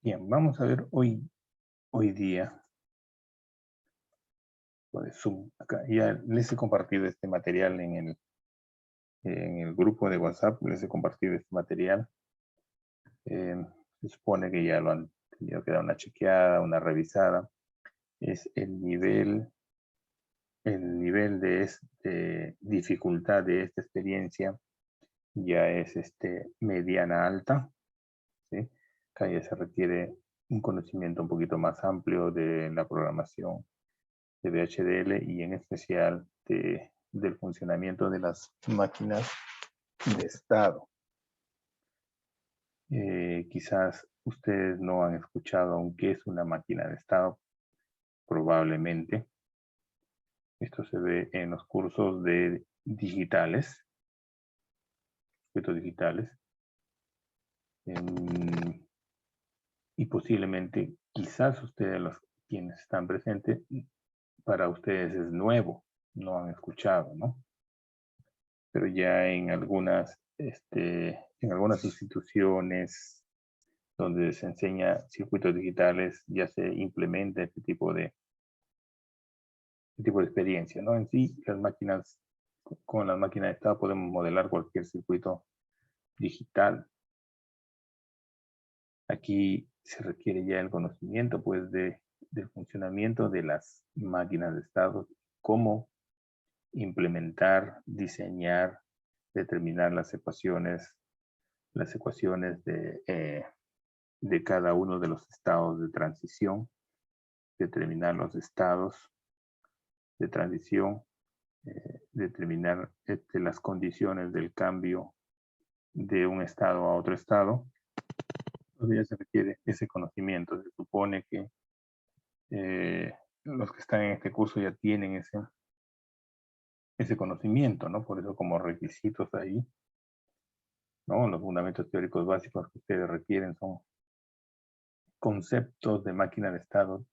Bien, vamos a ver hoy día por Zoom. Acá ya les he compartido este material en el grupo de WhatsApp. Les he compartido este material. Se supone que ya lo han tenido que dar una chequeada, una revisada. Es el nivel de dificultad de esta experiencia ya es mediana alta, ¿sí? Acá ya se requiere un conocimiento un poquito más amplio de la programación de VHDL y en especial del funcionamiento de las máquinas de estado. Quizás ustedes no han escuchado aún qué es una máquina de estado, probablemente. Esto se ve en los cursos de digitales, circuitos digitales, y posiblemente, quizás ustedes, los quienes están presentes, para ustedes es nuevo, no han escuchado, ¿no? Pero ya en algunas instituciones donde se enseña circuitos digitales ya se implementa este tipo de experiencia, ¿no? En sí, con las máquinas de estado podemos modelar cualquier circuito digital. Aquí se requiere ya el conocimiento, pues, del funcionamiento de las máquinas de estado, cómo implementar, diseñar, determinar las ecuaciones de cada uno de los estados de transición, determinar los estados de transición, determinar las condiciones del cambio de un estado a otro estado. Entonces ya se requiere ese conocimiento. Se supone que los que están en este curso ya tienen ese conocimiento, ¿no? Por eso como requisitos ahí, ¿no? Los fundamentos teóricos básicos que ustedes requieren son conceptos de máquina de estado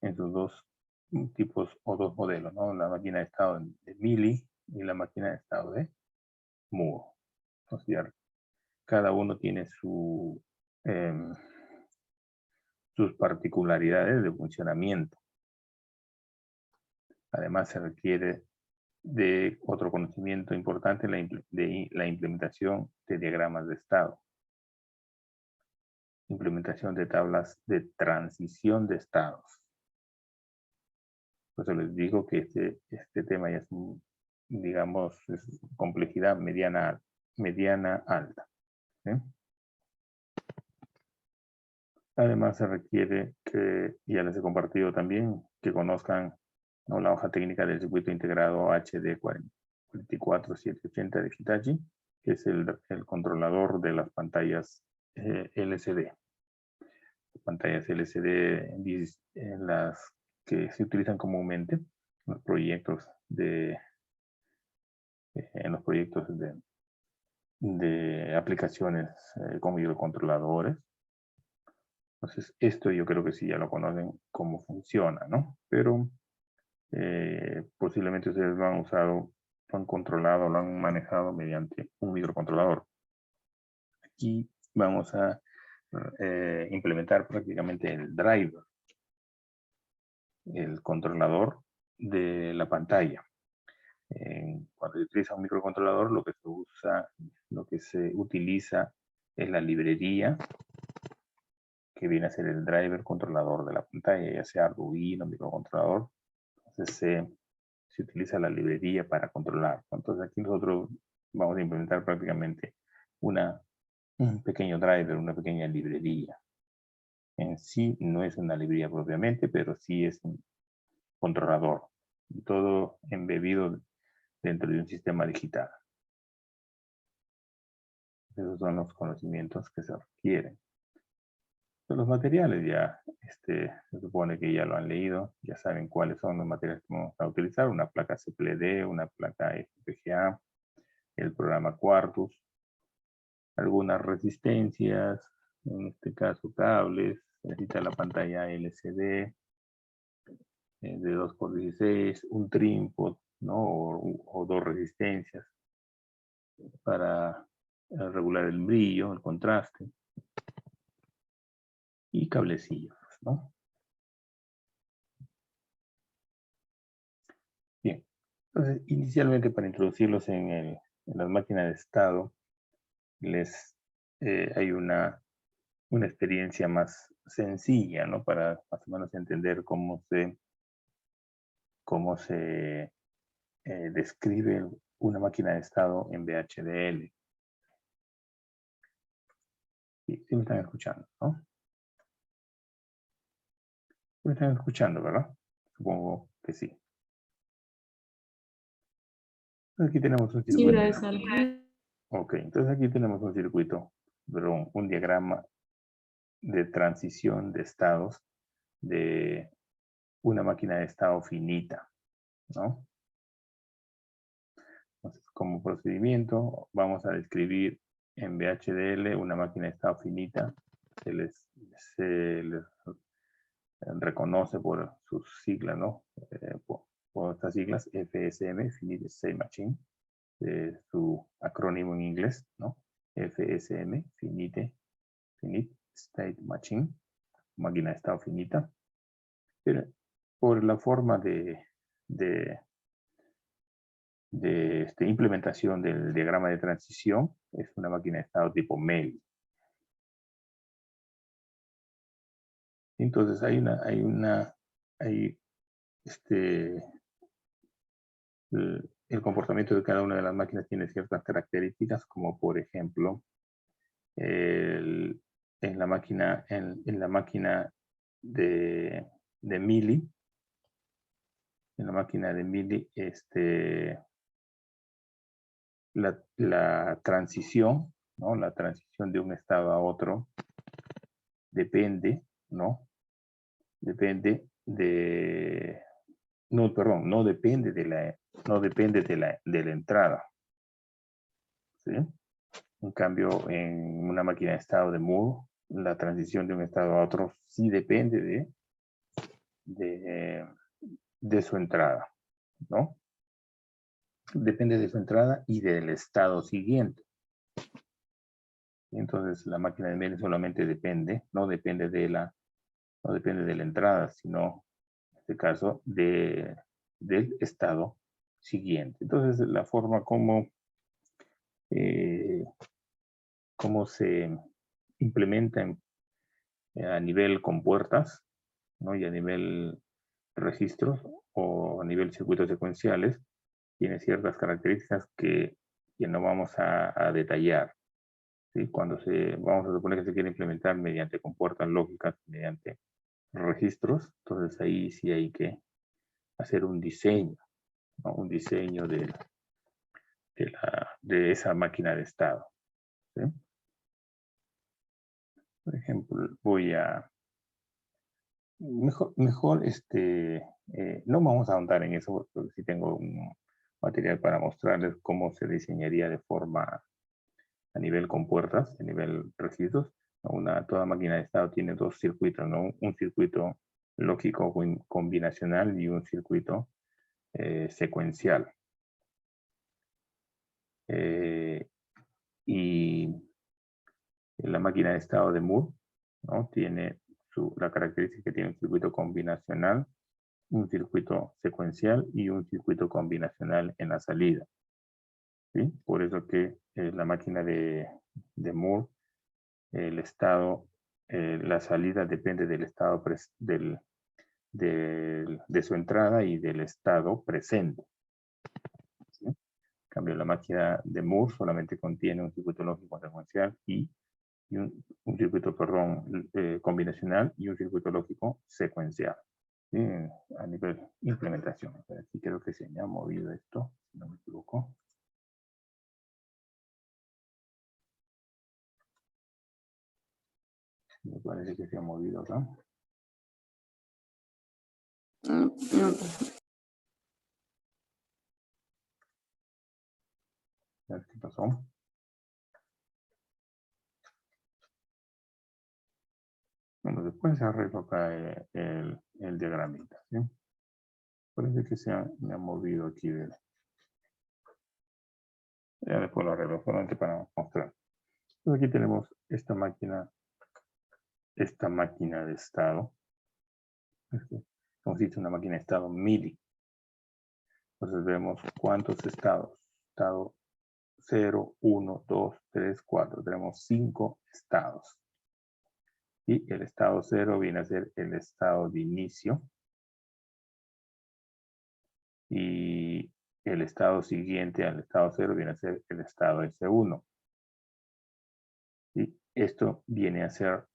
en sus dos tipos o dos modelos, ¿no? La máquina de estado de Mealy y la máquina de estado de Moore. O sea, cada uno tiene sus particularidades de funcionamiento. Además, se requiere de otro conocimiento importante, de la implementación de diagramas de estado, implementación de tablas de transición de estados. Por eso les digo que este tema ya es, digamos, es complejidad mediana alta, ¿sí? Además, se requiere que, ya les he compartido también, que conozcan, ¿no?, la hoja técnica del circuito integrado HD 44780 de Hitachi, que es el controlador de las pantallas LCD. Pantallas LCD en las que se utilizan comúnmente en los proyectos de aplicaciones con microcontroladores. Entonces, esto yo creo que sí ya lo conocen cómo funciona, ¿no? Pero posiblemente ustedes lo han usado, lo han controlado, lo han manejado mediante un microcontrolador. Aquí vamos a implementar prácticamente el driver, el controlador de la pantalla. Cuando se utiliza un microcontrolador, lo que se utiliza es la librería que viene a ser el driver controlador de la pantalla, ya sea Arduino, microcontrolador. Entonces se utiliza la librería para controlar. Entonces aquí nosotros vamos a implementar prácticamente un pequeño driver, una pequeña librería. En sí no es una librería propiamente, pero sí es un controlador. Todo embebido dentro de un sistema digital. Esos son los conocimientos que se requieren. Los materiales ya, se supone que ya lo han leído, ya saben cuáles son los materiales que vamos a utilizar: una placa CPLD, una placa FPGA, el programa Quartus, algunas resistencias, en este caso cables, necesita la pantalla LCD de 2x16, un trinpod, ¿no? O dos resistencias para regular el brillo, el contraste. y cablecillos, ¿no? Bien, entonces inicialmente para introducirlos en las máquinas de estado, hay una experiencia más sencilla, ¿no? Para más o menos entender cómo se describe una máquina de estado en VHDL. Sí me están escuchando, ¿no? Me están escuchando, ¿verdad? Supongo que sí. Aquí tenemos un circuito. Sí, profesor. Ok, entonces aquí tenemos un circuito, perdón, un diagrama de transición de estados de una máquina de estado finita, ¿no? Entonces, como procedimiento, vamos a describir en VHDL una máquina de estado finita. Se les reconoce por sus siglas, ¿no? Por estas siglas, FSM, Finite State Machine, su acrónimo en inglés, ¿no? FSM, Finite State Machine, máquina de estado finita. Pero por la forma de implementación del diagrama de transición, es una máquina de estado tipo MEL. Entonces el comportamiento de cada una de las máquinas tiene ciertas características, como por ejemplo, en la máquina de Mili, la transición, ¿no? La transición de un estado a otro depende, ¿no? Depende de... No, perdón, no depende de la entrada. ¿Sí? En cambio, en una máquina de estado de Moore, la transición de un estado a otro sí depende de su entrada, ¿no? Depende de su entrada y del estado siguiente. Entonces, la máquina de Mehl solamente no depende de la entrada, sino, en este caso, del estado siguiente. Entonces, la forma como se implementa a nivel compuertas, ¿no? Y a nivel registros o a nivel circuitos secuenciales, tiene ciertas características que no vamos a detallar. ¿Sí? Vamos a suponer que se quiere implementar mediante compuertas lógicas, mediante registros, entonces ahí sí hay que hacer un diseño, ¿no? Un diseño de esa máquina de estado. ¿Sí? Por ejemplo, mejor no vamos a ahondar en eso, porque sí tengo un material para mostrarles cómo se diseñaría de forma a nivel compuertas, a nivel registros. Toda máquina de estado tiene dos circuitos, ¿no? Un circuito lógico combinacional y un circuito secuencial. Y la máquina de estado de Moore, ¿no? Tiene la característica que tiene un circuito combinacional, un circuito secuencial y un circuito combinacional en la salida. ¿Sí? Por eso que la máquina de Moore, la salida depende del estado de su entrada y del estado presente. ¿Sí? En cambio, la máquina de Moore solamente contiene un circuito lógico secuencial y un circuito, perdón, combinacional y un circuito lógico secuencial. ¿Sí? A nivel de implementación. Aquí creo que se me ha movido esto, si no me equivoco. Me parece que se ha movido acá. A ver qué pasó. Bueno, después arreglo acá el diagramita. ¿Sí? Parece que me ha movido aquí. Ya después lo arreglo, solamente para mostrar. Entonces aquí tenemos esta máquina esta máquina de estado. Consiste en una máquina de estado mili. Entonces vemos cuántos estados. Estado 0, 1, 2, 3, 4. Tenemos 5 estados. Y el estado 0 viene a ser el estado de inicio. Y el estado siguiente al estado 0 viene a ser el estado S1. Y esto viene a ser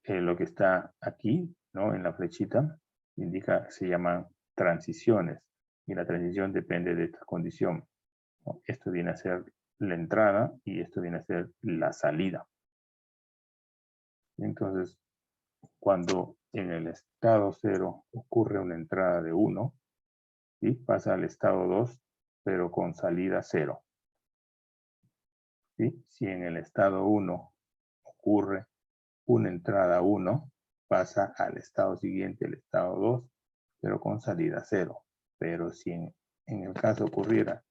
lo que está aquí, ¿no? En la flechita, indica, se llaman transiciones. Y la transición depende de esta condición, ¿no? Esto viene a ser la entrada y esto viene a ser la salida. Entonces, cuando en el estado 0 ocurre una entrada de 1, ¿sí? Pasa al estado 2, pero con salida 0. ¿Sí? Si en el estado 1 ocurre una entrada 1, pasa al estado siguiente, el estado 2, pero con salida 0. Pero si en el caso ocurriera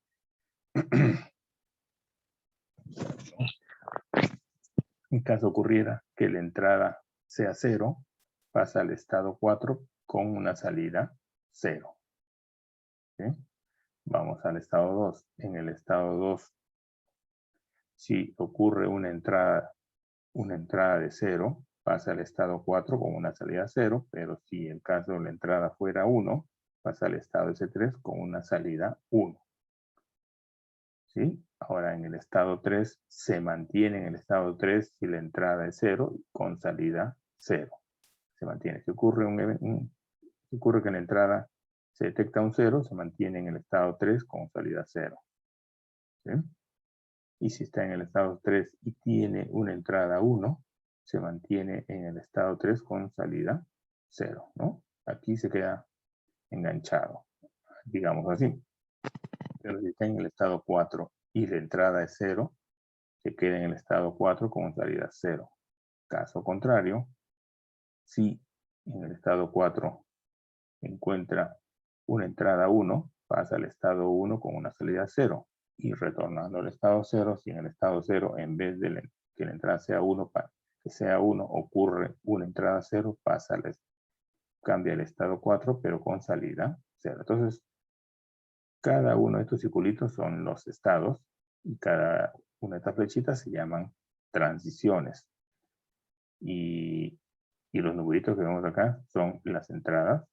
que la entrada sea 0, pasa al estado 4 con una salida 0. ¿Sí? Vamos al estado 2. En el estado 2, si ocurre una entrada de 0, pasa al estado 4 con una salida 0, pero si el caso de la entrada fuera 1, pasa al estado S3 con una salida 1. ¿Sí? Ahora en el estado 3 se mantiene en el estado 3 si la entrada es 0 con salida 0. Se mantiene. Si ocurre que en la entrada se detecta un 0, se mantiene en el estado 3 con salida 0. ¿Sí? Y si está en el estado 3 y tiene una entrada 1, se mantiene en el estado 3 con salida 0, ¿no? Aquí se queda enganchado, digamos así. Pero si está en el estado 4 y la entrada es 0, se queda en el estado 4 con salida 0. Caso contrario, si en el estado 4 encuentra una entrada 1, pasa al estado 1 con una salida 0. Y retornando al estado 0, si en el estado 0, en vez de que la entrada sea 1, que sea 1, ocurre una entrada 0, cambia el estado 4, pero con salida 0. Entonces, cada uno de estos circulitos son los estados y cada una de estas flechitas se llaman transiciones. Y los numeritos que vemos acá son las entradas,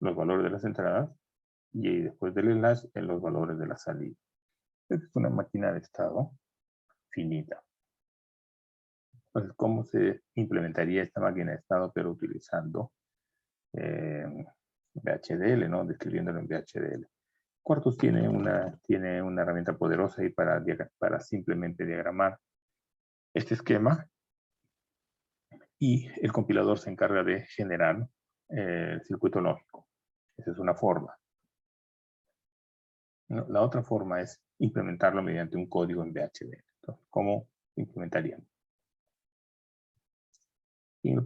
los valores de las entradas, y después del slash en los valores de la salida. Esta es una máquina de estado finita. Entonces, ¿cómo se implementaría esta máquina de estado pero utilizando VHDL, ¿no? Describiéndolo en VHDL. Quartus tiene una herramienta poderosa ahí para simplemente diagramar este esquema, y el compilador se encarga de generar el circuito lógico. Esa es una forma. La otra forma es implementarlo mediante un código en VHDL. Entonces, ¿cómo implementaríamos? En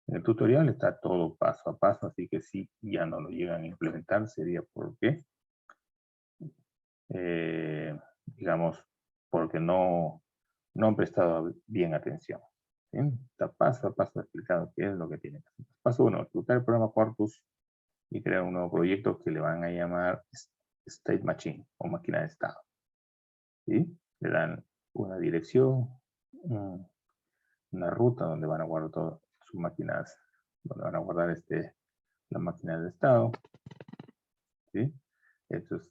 el tutorial está todo paso a paso, así que si ya no lo llegan a implementar sería porque, digamos, porque no han prestado bien atención. ¿Bien? Está paso a paso explicado qué es lo que tiene que hacer. Paso 1, ejecutar el programa Quartus y crear un nuevo proyecto que le van a llamar State Machine o máquina de estado. ¿Sí? Le dan una dirección, una ruta donde van a guardar todas sus máquinas, donde van a guardar la máquina de estado. ¿Sí? Esto es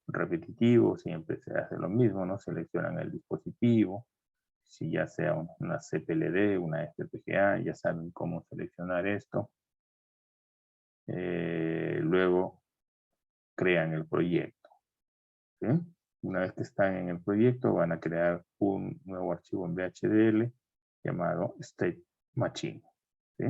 repetitivo, siempre se hace lo mismo, ¿no? Seleccionan el dispositivo, si ya sea una CPLD, una FPGA, ya saben cómo seleccionar esto. Luego crean el proyecto. ¿Sí? Una vez que están en el proyecto, van a crear un nuevo archivo en VHDL llamado State Machine. ¿Sí?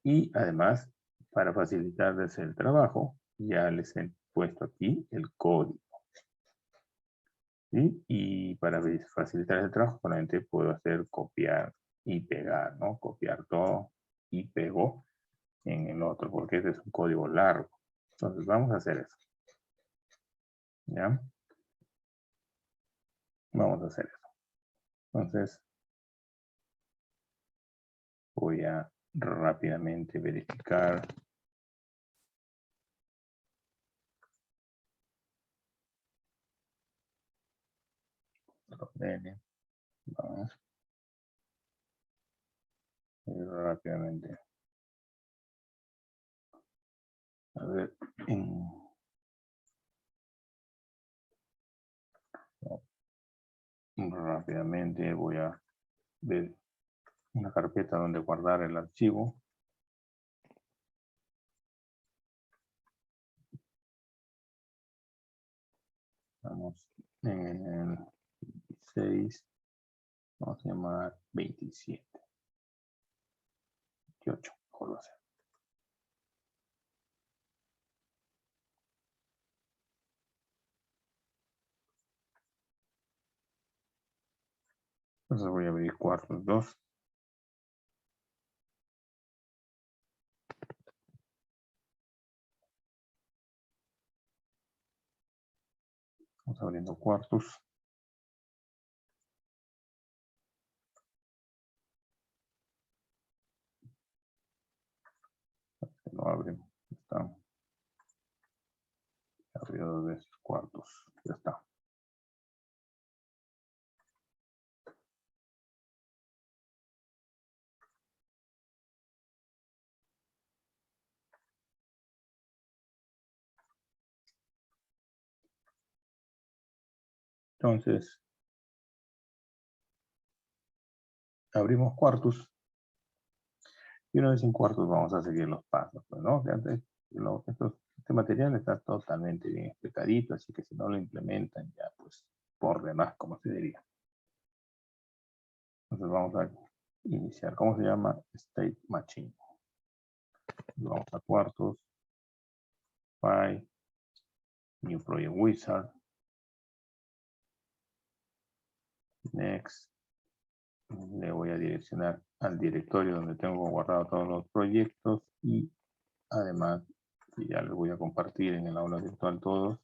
Y además, para facilitarles el trabajo, ya les he puesto aquí el código. ¿Sí? Y para facilitar el trabajo, solamente puedo hacer copiar y pegar, ¿no? Copiar todo y pego en el otro, porque este es un código largo. Entonces vamos a hacer eso. ¿Ya? Vamos a hacer eso. Entonces, voy a rápidamente verificar. Vamos. Y rápidamente. A ver, rápidamente voy a ver una carpeta donde guardar el archivo. Vamos en el 26. Vamos a llamar 27. 28. Mejor va a ser. Entonces voy a abrir cuartos 2. Vamos abriendo cuartos. No abren. Están abriendo de estos cuartos. Ya está. Entonces, abrimos cuartos. Y una vez en cuartos vamos a seguir los pasos. Pues, ¿no? Este material está totalmente bien explicadito, así que si no lo implementan ya, pues, por demás, como se diría. Entonces vamos a iniciar. ¿Cómo se llama? State Machine. Vamos a cuartos. File. New Project Wizard. Next. Le voy a direccionar al directorio donde tengo guardado todos los proyectos y además ya les voy a compartir en el aula virtual todos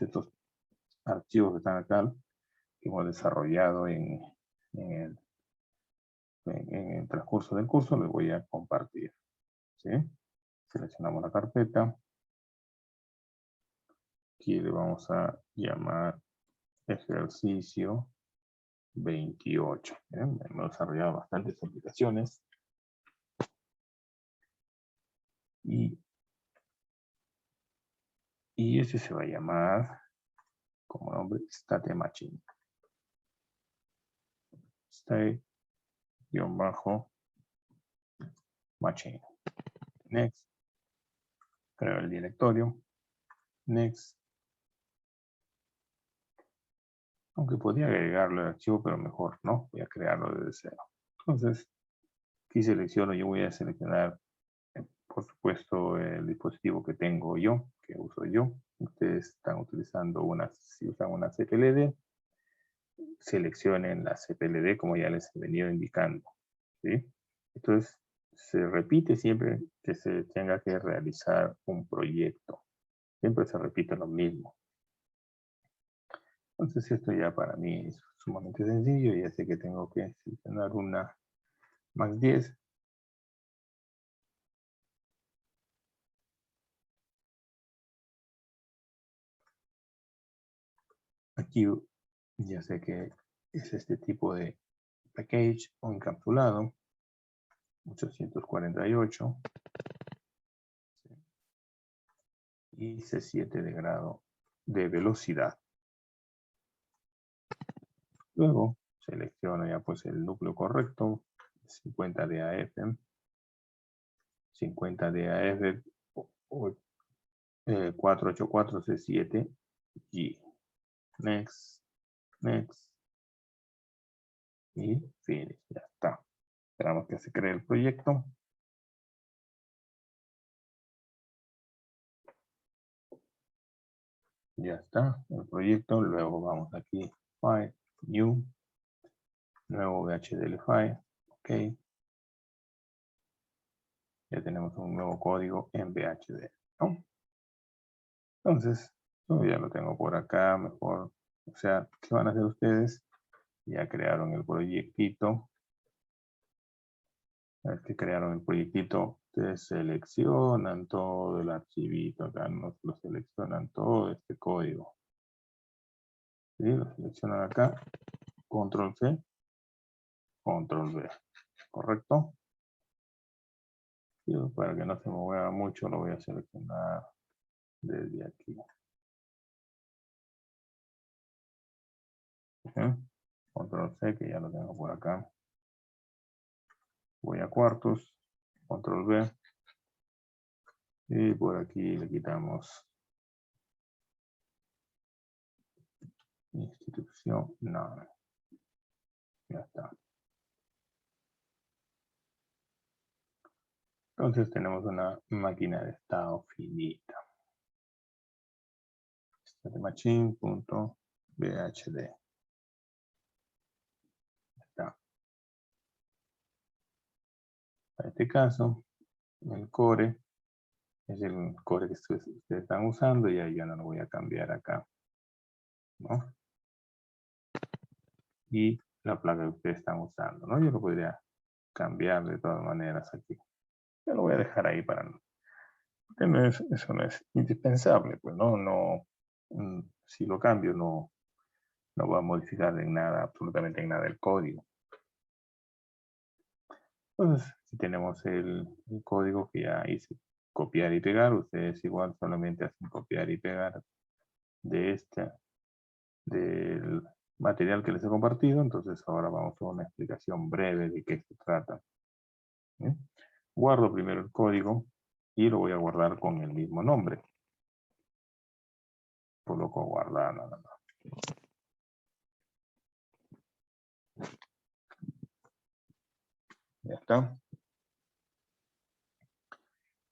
estos archivos que están acá que hemos desarrollado en el transcurso del curso. Les voy a compartir. ¿Sí? Seleccionamos la carpeta. Aquí le vamos a llamar ejercicio 28. Hemos desarrollado bastantes aplicaciones. Y ese se va a llamar como nombre State Machine. State-Machine. Next. Creo el directorio. Next. Aunque podría agregarlo al archivo, pero mejor, ¿no? Voy a crearlo desde cero. Entonces, aquí selecciono, yo voy a seleccionar, por supuesto, el dispositivo que tengo yo, que uso yo. Ustedes están utilizando si usan una CPLD, seleccionen la CPLD como ya les he venido indicando. ¿Sí? Entonces, se repite siempre que se tenga que realizar un proyecto. Siempre se repite lo mismo. Entonces, esto ya para mí es sumamente sencillo. Ya sé que tengo que seleccionar una Max 10. Aquí ya sé que es este tipo de package o encapsulado. 848. Y C7 de grado de velocidad. Luego selecciono ya pues el núcleo correcto. 50 DAF. 50 DAF 484 C7 G. Next. Next. Y finish. Ya está. Esperamos que se cree el proyecto. Ya está el proyecto. Luego vamos aquí. File. New. Nuevo VHDL file. Ok. Ya tenemos un nuevo código en VHDL, ¿no? Entonces, yo ya lo tengo por acá. Mejor O sea, ¿qué van a hacer ustedes? Ya crearon el proyectito. Una vez que crearon el proyectito, ustedes seleccionan todo el archivito. Acá nos lo seleccionan todo este código. ¿Sí? Lo seleccionan acá. Control C. Control V. ¿Correcto? Y para que no se me mueva mucho, lo voy a seleccionar desde aquí. Control C, que ya lo tengo por acá. Voy a cuartos, control V. Y por aquí le quitamos institución, no. Ya está. Entonces tenemos una máquina de estado finita. StateMachine.bhd. Está. En este caso, el core es el core que ustedes están usando y ahí ya no lo voy a cambiar acá, ¿no? Y la placa que ustedes están usando, ¿no? Yo lo podría cambiar de todas maneras aquí. Yo lo voy a dejar ahí para no. Eso no es indispensable, pues no, si lo cambio no va a modificar en nada, absolutamente en nada el código. Entonces, si tenemos el código que ya hice copiar y pegar, ustedes igual solamente hacen copiar y pegar del material que les he compartido. Entonces ahora vamos a una explicación breve de qué se trata. ¿Bien? Guardo primero el código y lo voy a guardar con el mismo nombre. Coloco guardar nada más. Ya está.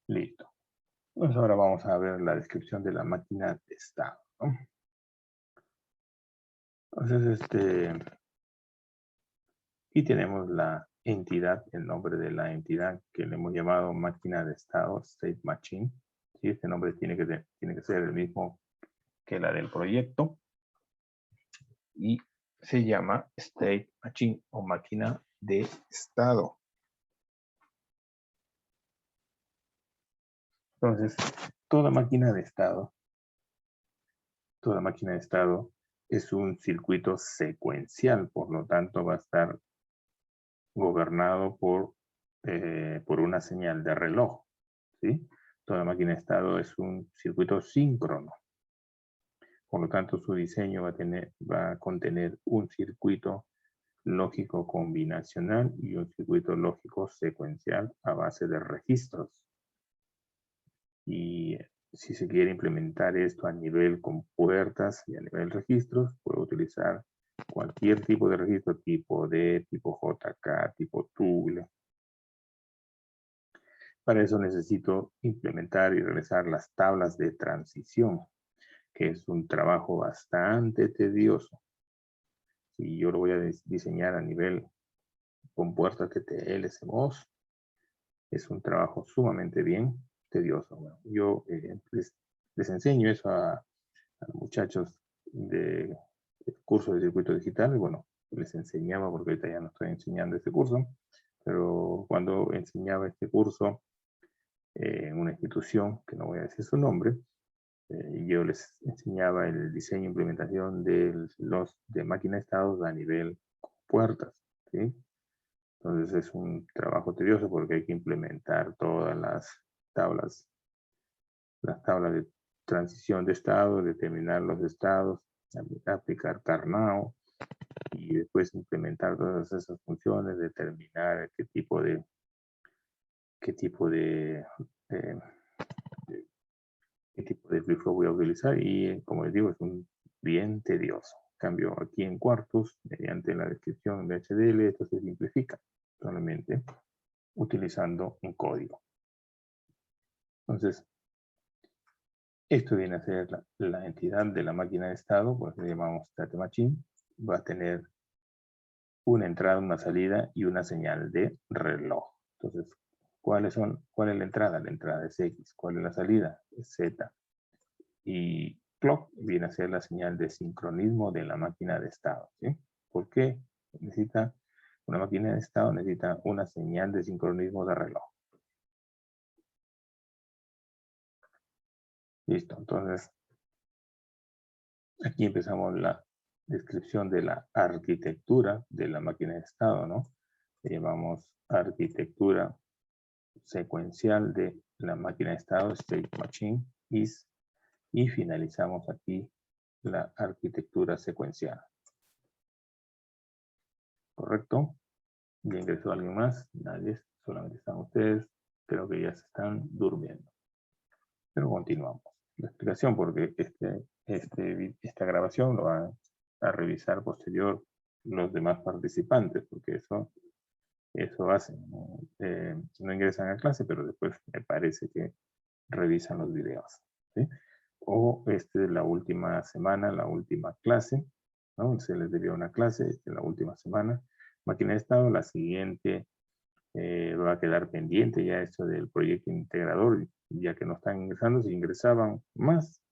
Listo. Pues ahora vamos a ver la descripción de la máquina de estado, ¿no? Entonces, aquí tenemos la entidad, el nombre de la entidad que le hemos llamado máquina de estado, State Machine. ¿Sí? Este nombre tiene que ser el mismo que la del proyecto. Y se llama State Machine o máquina de estado. Entonces, toda máquina de estado es un circuito secuencial, por lo tanto va a estar gobernado por una señal de reloj, ¿sí? Toda máquina de estado es un circuito síncrono. Por lo tanto, su diseño va a contener un circuito lógico combinacional y un circuito lógico secuencial a base de registros. Y si se quiere implementar esto a nivel con puertas y a nivel registros, puedo utilizar cualquier tipo de registro, tipo D, tipo JK, tipo Tule. Para eso necesito implementar y realizar las tablas de transición, que es un trabajo bastante tedioso. Si yo lo voy a diseñar a nivel con puertas TTL, CMOS, es un trabajo sumamente bien tedioso. Bueno, yo les enseño eso a los muchachos del curso de circuito digital. Y bueno, les enseñaba, porque ahorita ya no estoy enseñando este curso, pero cuando enseñaba este curso en una institución, que no voy a decir su nombre, yo les enseñaba el diseño e implementación de máquina de estados a nivel puertas, ¿sí? Entonces es un trabajo tedioso porque hay que implementar todas las tablas de transición de estado, determinar los estados, aplicar Carnot y después implementar todas esas funciones, determinar qué tipo de flip-flop voy a utilizar y como les digo es un bien tedioso. En cambio aquí en Quartus, mediante la descripción de HDL, esto se simplifica solamente utilizando un código. Entonces, esto viene a ser la entidad de la máquina de estado, por eso le llamamos State Machine. Va a tener una entrada, una salida y una señal de reloj. Entonces, ¿cuál es la entrada? La entrada es X. ¿Cuál es la salida? Es Z. Y clock viene a ser la señal de sincronismo de la máquina de estado, ¿sí? ¿Por qué necesita una máquina de estado? Necesita una señal de sincronismo de reloj. Listo, entonces aquí empezamos la descripción de la arquitectura de la máquina de estado, ¿no? Le llamamos arquitectura secuencial de la máquina de estado, state machine is, y finalizamos aquí la arquitectura secuencial. ¿Correcto? ¿Ya ingresó alguien más? Nadie, solamente están ustedes. Creo que ya se están durmiendo. Pero continuamos. La explicación, porque esta grabación lo van a revisar posterior los demás participantes, porque eso hacen. No ingresan a clase, pero después me parece que revisan los videos, ¿sí? O la última semana, la última clase, ¿no? Se les debió una clase de la última semana. Máquina de estado, la siguiente va a quedar pendiente ya esto del proyecto integrador, ya que no están ingresando. Si ingresaban más,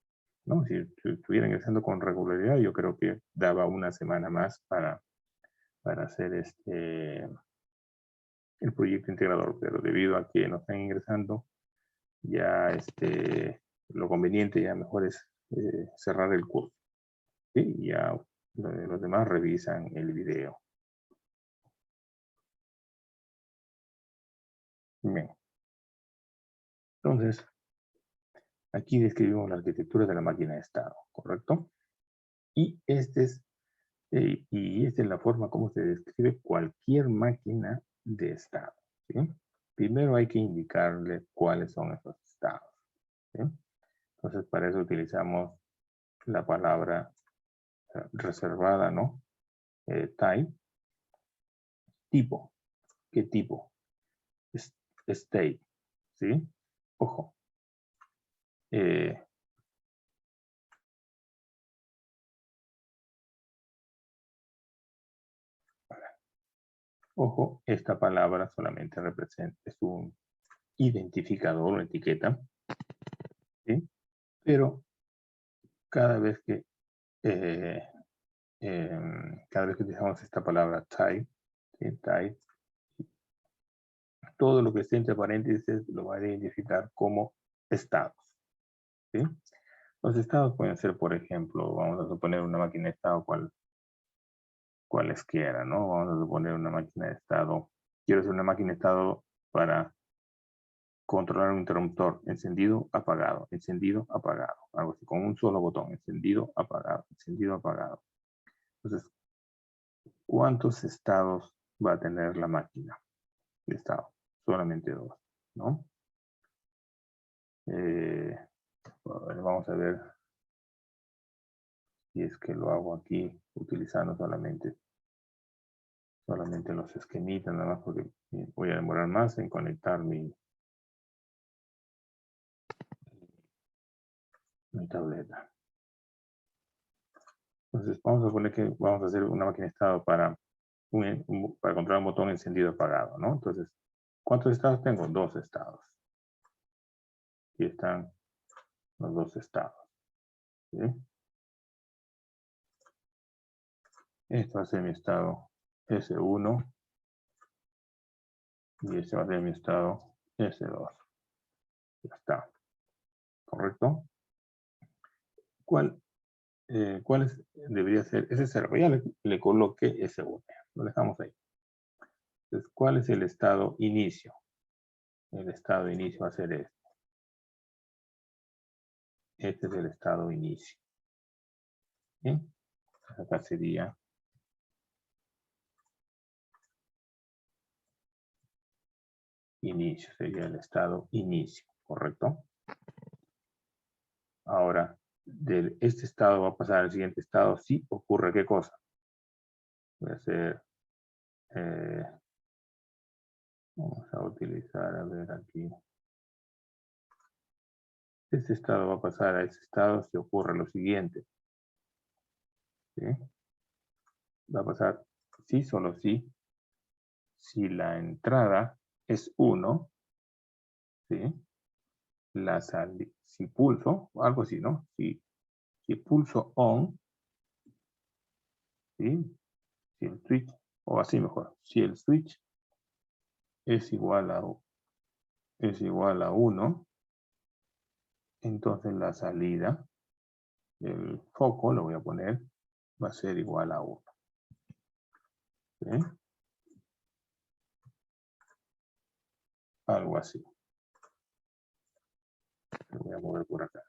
¿no? Si estuvieran ingresando con regularidad, yo creo que daba una semana más para hacer el proyecto integrador, pero debido a que no están ingresando, ya lo conveniente ya mejor es cerrar el curso, ¿sí? Y ya los demás revisan el video. Bien. Entonces, aquí describimos la arquitectura de la máquina de estado, ¿correcto? Y esta es la forma como se describe cualquier máquina de estado, ¿sí? Primero hay que indicarle cuáles son esos estados, ¿sí? Entonces, para eso utilizamos la palabra reservada, ¿no? Type. Tipo. ¿Qué tipo? State, ¿sí? Ojo. Ojo, esta palabra solamente representa, es un identificador o etiqueta, ¿sí? Pero cada vez que utilizamos esta palabra type, ¿sí? Type, todo lo que esté entre paréntesis lo va a identificar como estados, ¿sí? Los estados pueden ser, por ejemplo, vamos a suponer una máquina de estado cualesquiera, ¿no? Vamos a suponer una máquina de estado. Quiero hacer una máquina de estado para controlar un interruptor, encendido, apagado, algo así, con un solo botón, encendido, apagado, encendido, apagado. Entonces, ¿cuántos estados va a tener la máquina de estado? Solamente 2, ¿no? Vamos a ver si es que lo hago aquí utilizando solamente los esquemitas, nada más porque voy a demorar más en conectar mi tableta. Entonces, vamos a suponer que vamos a hacer una máquina de estado para controlar un botón encendido apagado, ¿no? Entonces, ¿cuántos estados tengo? 2 estados. Aquí están los 2 estados, ¿sí? Este va a ser mi estado S1 y este va a ser mi estado S2. Ya está. ¿Correcto? ¿Cuál debería ser? Ese 0. Ya le coloqué S1. Lo dejamos ahí. Entonces, ¿cuál es el estado inicio? El estado inicio va a ser este. Este es el estado inicio. ¿Sí? Acá sería inicio, sería el estado inicio, ¿correcto? Ahora, de este estado va a pasar al siguiente estado si ocurre ¿qué cosa? Voy a hacer, vamos a utilizar, a ver aquí. Este estado va a pasar a este estado si ocurre lo siguiente. ¿Sí? Va a pasar sí, solo sí, si la entrada es 1, ¿sí? Si pulso, algo así, ¿no? Si Si pulso on, ¿sí? Si el switch, o así mejor, si el switch es igual a 1, entonces la salida del foco, lo voy a poner, va a ser igual a 1. ¿Sí? Algo así. Lo voy a mover por acá.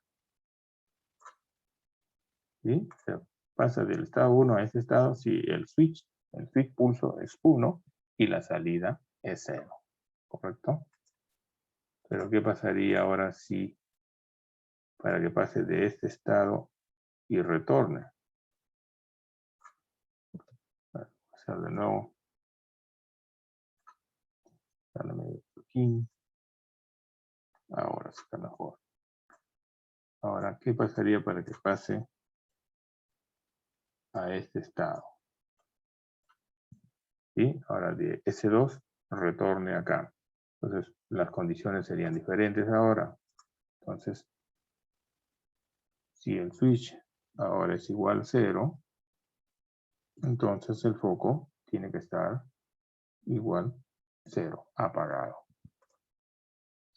¿Sí? Se pasa del estado 1 a este estado si el switch pulso es 1 y la salida es 0. ¿Correcto? Pero ¿qué pasaría ahora si para que pase de este estado y retorne? Vamos a hacer de nuevo. Aquí. Ahora sí está mejor. Ahora, ¿qué pasaría para que pase a este estado? ¿Sí? Ahora de S2 retorne acá. Entonces, las condiciones serían diferentes ahora. Entonces, si el switch ahora es igual a 0, entonces el foco tiene que estar igual 0, apagado.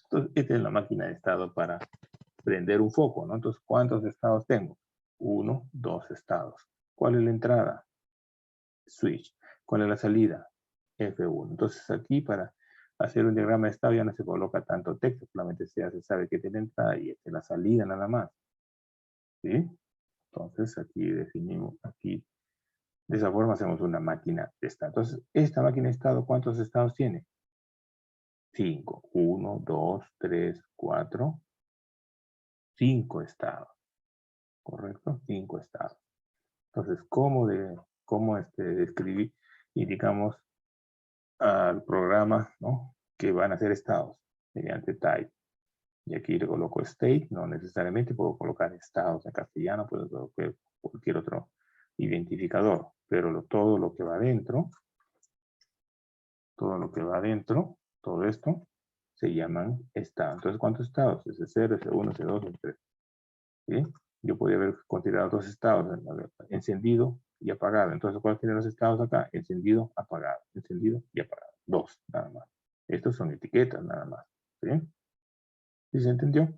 Entonces, esta es la máquina de estado para prender un foco, ¿no? Entonces, ¿cuántos estados tengo? 1, 2 estados. ¿Cuál es la entrada? Switch. ¿Cuál es la salida? F1. Entonces, aquí para hacer un diagrama de estado ya no se coloca tanto texto, solamente se sabe que tiene entrada y esta es la salida nada más. ¿Sí? Entonces, aquí definimos, aquí, de esa forma hacemos una máquina de estado. Entonces, esta máquina de estado, ¿cuántos estados tiene? 5. 1, 2, 3, 4, 5 estados. ¿Correcto? 5 estados. Entonces, ¿cómo describir? Indicamos al programa, ¿no? Que van a ser estados mediante type. Y aquí le coloco state, no necesariamente puedo colocar estados en castellano, puedo colocar cualquier otro identificador, pero todo lo que va adentro, todo esto, se llaman estados. Entonces, ¿cuántos estados? S0, S1, S2, S3. ¿Sí? Yo podría haber considerado dos estados, encendido y apagado. Entonces, ¿cuáles tienen los estados acá? Encendido, apagado, encendido y apagado. 2, nada más. Estos son etiquetas, nada más. ¿Sí? ¿Sí se entendió?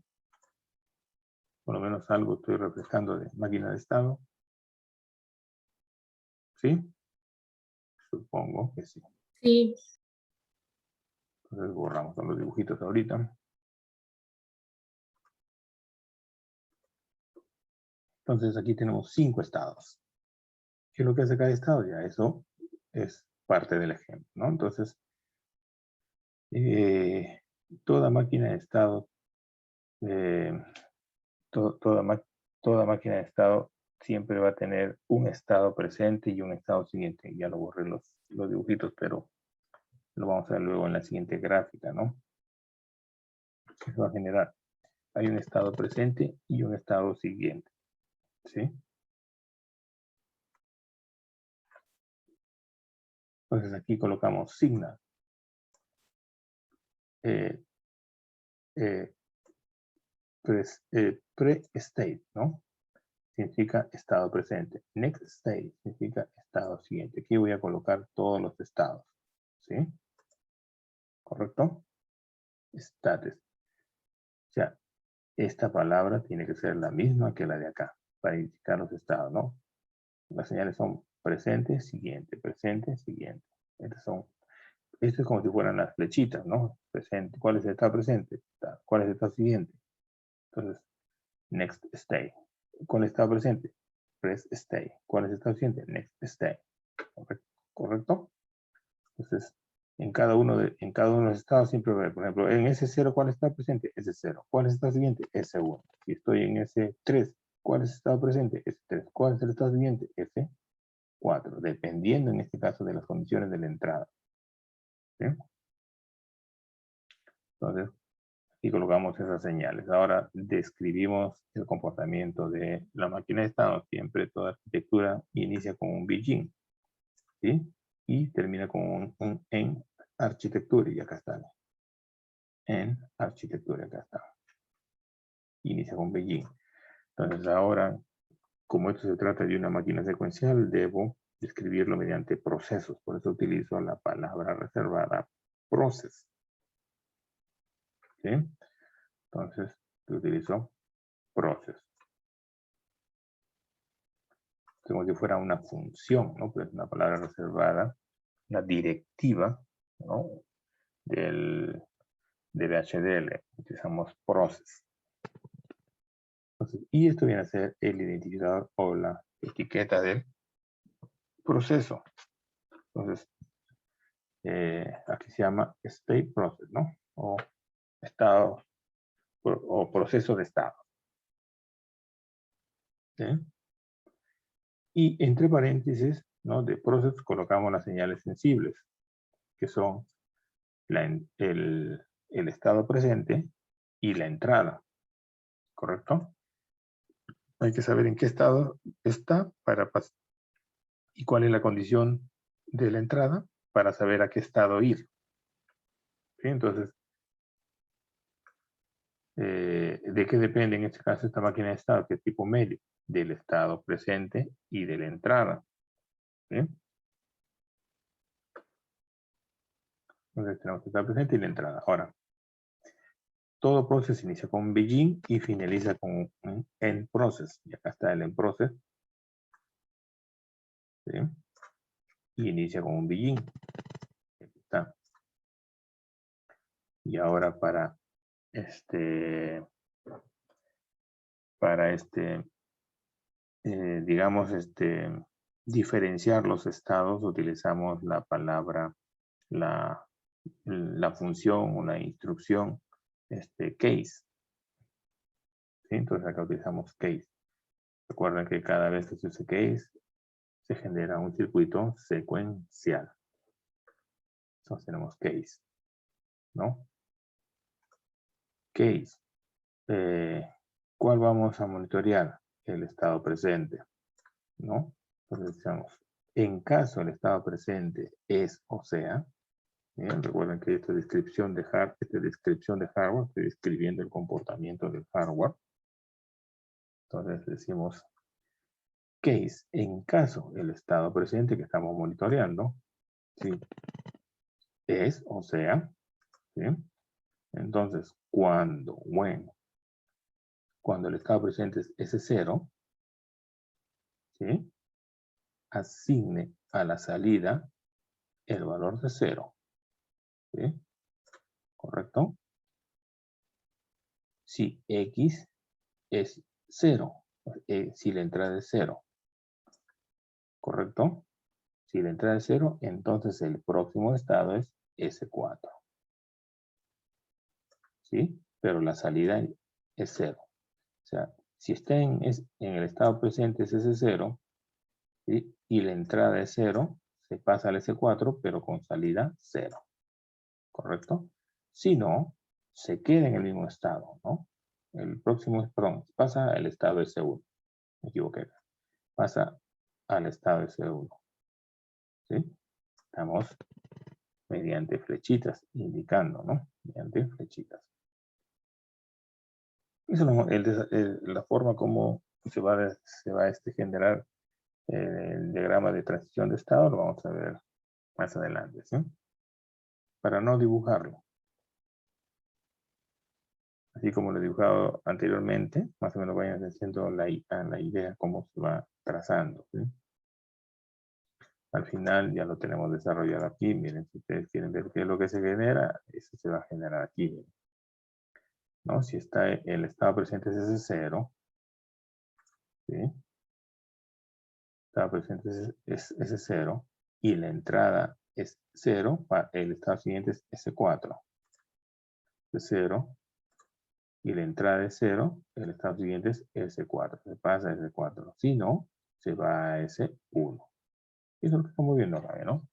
Por lo menos algo estoy refrescando de máquina de estado. ¿Sí? Supongo que sí. Sí. Entonces borramos los dibujitos ahorita. Entonces aquí tenemos 5 estados. ¿Qué es lo que hace cada estado? Ya eso es parte del ejemplo, ¿no? Entonces, toda máquina de estado, toda máquina de estado siempre va a tener un estado presente y un estado siguiente. Ya lo borré los dibujitos, pero lo vamos a ver luego en la siguiente gráfica, ¿no? ¿Qué se va a generar? Hay un estado presente y un estado siguiente, ¿sí? Entonces aquí colocamos signal. Pre-state, ¿no? Significa estado presente. Next state significa estado siguiente. Aquí voy a colocar todos los estados, ¿sí? ¿Correcto? Status. O sea, esta palabra tiene que ser la misma que la de acá para indicar los estados, ¿no? Las señales son presente, siguiente, presente, siguiente. Esto es como si fueran las flechitas, ¿no? Presente. ¿Cuál es el estado presente? ¿Cuál es el estado siguiente? Entonces, next stay. ¿Cuál estado presente? Press stay. ¿Cuál es el estado siguiente? Next stay. ¿Correcto? Entonces, en cada uno de los estados siempre va a haber, por ejemplo, en S0, ¿cuál está presente? S0. ¿Cuál es el estado siguiente? S1. Si estoy en S3, ¿cuál es el estado presente? S3. ¿Cuál es el estado siguiente? S4. Dependiendo, en este caso, de las condiciones de la entrada. ¿Sí? Entonces, y colocamos esas señales. Ahora describimos el comportamiento de la máquina de estado. Siempre toda arquitectura inicia con un begin, ¿sí? Y termina con un en arquitectura, y acá está. En arquitectura, acá está. Inicia con begin. Entonces ahora, como esto se trata de una máquina secuencial, debo describirlo mediante procesos. Por eso utilizo la palabra reservada process. ¿Sí? Entonces, utilizo process. Como si fuera una función, ¿no? Pero es una palabra reservada, una directiva, ¿no? Del HDL. Utilizamos process. Entonces, y esto viene a ser el identificador o la etiqueta del proceso. Entonces, aquí se llama state process, ¿no? O estado o proceso de estado. ¿Sí? Y entre paréntesis, ¿no? De process colocamos las señales sensibles, que son el estado presente y la entrada. ¿Correcto? Hay que saber en qué estado está para pasar y cuál es la condición de la entrada para saber a qué estado ir. ¿Sí? Entonces, ¿de qué depende en este caso esta máquina de estado? ¿Qué tipo medio? Del estado presente y de la entrada. ¿Sí? Entonces tenemos el estado presente y la entrada. Ahora, todo proceso inicia con un begin y finaliza con un end process. Y acá está el end process. ¿Sí? Y inicia con un begin. Aquí está. Y ahora para digamos, diferenciar los estados, utilizamos la palabra, la función o la instrucción, case. ¿Sí? Entonces acá utilizamos case. Recuerden que cada vez que se use case, se genera un circuito secuencial. Entonces tenemos case, ¿no? Case. ¿Cuál vamos a monitorear? El estado presente, ¿no? Entonces decimos, en caso el estado presente es o sea, bien, recuerden que esta descripción de hardware, estoy describiendo el comportamiento del hardware. Entonces decimos case, en caso el estado presente que estamos monitoreando, ¿sí? Es o sea, ¿sí? Entonces, cuando el estado presente es S0, ¿sí? Asigne a la salida el valor de 0. ¿Sí? ¿Correcto? Si X es 0, si la entrada es 0. ¿Correcto? Si la entrada es 0, entonces el próximo estado es S4. ¿Sí? Pero la salida es 0. O sea, si está en el estado presente es S0, ¿sí? Y la entrada es 0, se pasa al S4, pero con salida 0. ¿Correcto? Si no, se queda en el mismo estado, ¿no? El próximo, perdón, pasa al estado S1. Me equivoqué. Pasa al estado S1. ¿Sí? Estamos mediante flechitas indicando, ¿no? Mediante flechitas. Esa es la forma como se va a generar el diagrama de transición de estado. Lo vamos a ver más adelante, ¿sí? Para no dibujarlo. Así como lo he dibujado anteriormente, más o menos vayan haciendo la idea cómo se va trazando, ¿sí? Al final ya lo tenemos desarrollado aquí. Miren, si ustedes quieren ver qué es lo que se genera, eso se va a generar aquí, ¿no? Si está el estado presente es S0, ¿sí? Estado presente es S0 y la entrada es 0, el estado siguiente es S4. S0 y la entrada es 0, el estado siguiente es S4. Se pasa a S4. Si no, se va a S1. Eso es lo que estamos viendo acá, ¿no?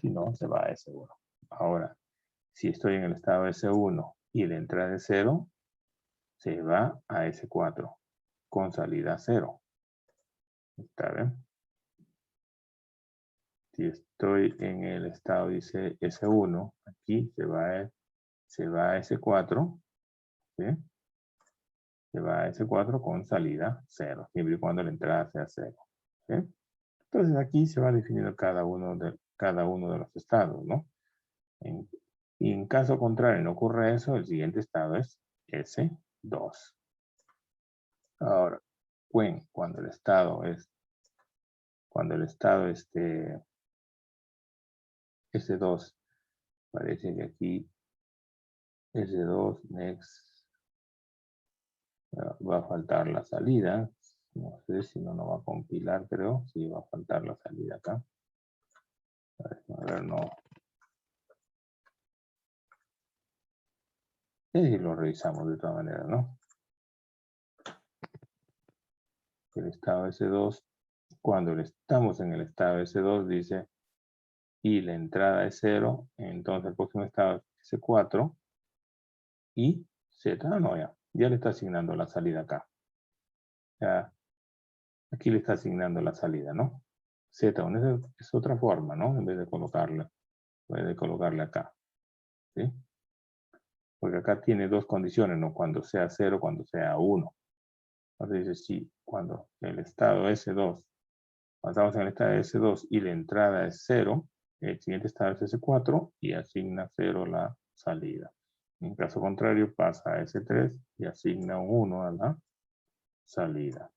Si no, se va a S1. Ahora, si estoy en el estado S1 y la entrada es 0, se va a S4 con salida 0. ¿Está bien? Si estoy en el estado, dice S1, aquí se va a S4, ¿sí? se va a S4 con salida 0, siempre y cuando la entrada sea 0. ¿Sí? Entonces aquí se va definiendo cada uno de los estados, ¿no? Y en caso contrario no ocurre eso, el siguiente estado es S2. Ahora, cuando el estado S2, parece que aquí S2, next, va a faltar la salida. No sé si no va a compilar, creo. Sí, va a faltar la salida acá. A ver, no. Y lo revisamos de todas maneras, ¿no? El estado S2, cuando estamos en el estado S2, dice, y la entrada es 0, entonces el próximo estado es S4, y Z, no, ya le está asignando la salida acá. Ya, aquí le está asignando la salida, ¿no? Z1 es otra forma, ¿no? En vez de colocarle acá, ¿sí? Porque acá tiene dos condiciones, ¿no? Cuando sea 0, cuando sea 1. Entonces dice, sí, cuando el estado S2, pasamos en el estado S2 y la entrada es 0, el siguiente estado es S4 y asigna 0 la salida. En caso contrario, pasa a S3 y asigna un 1 a la salida.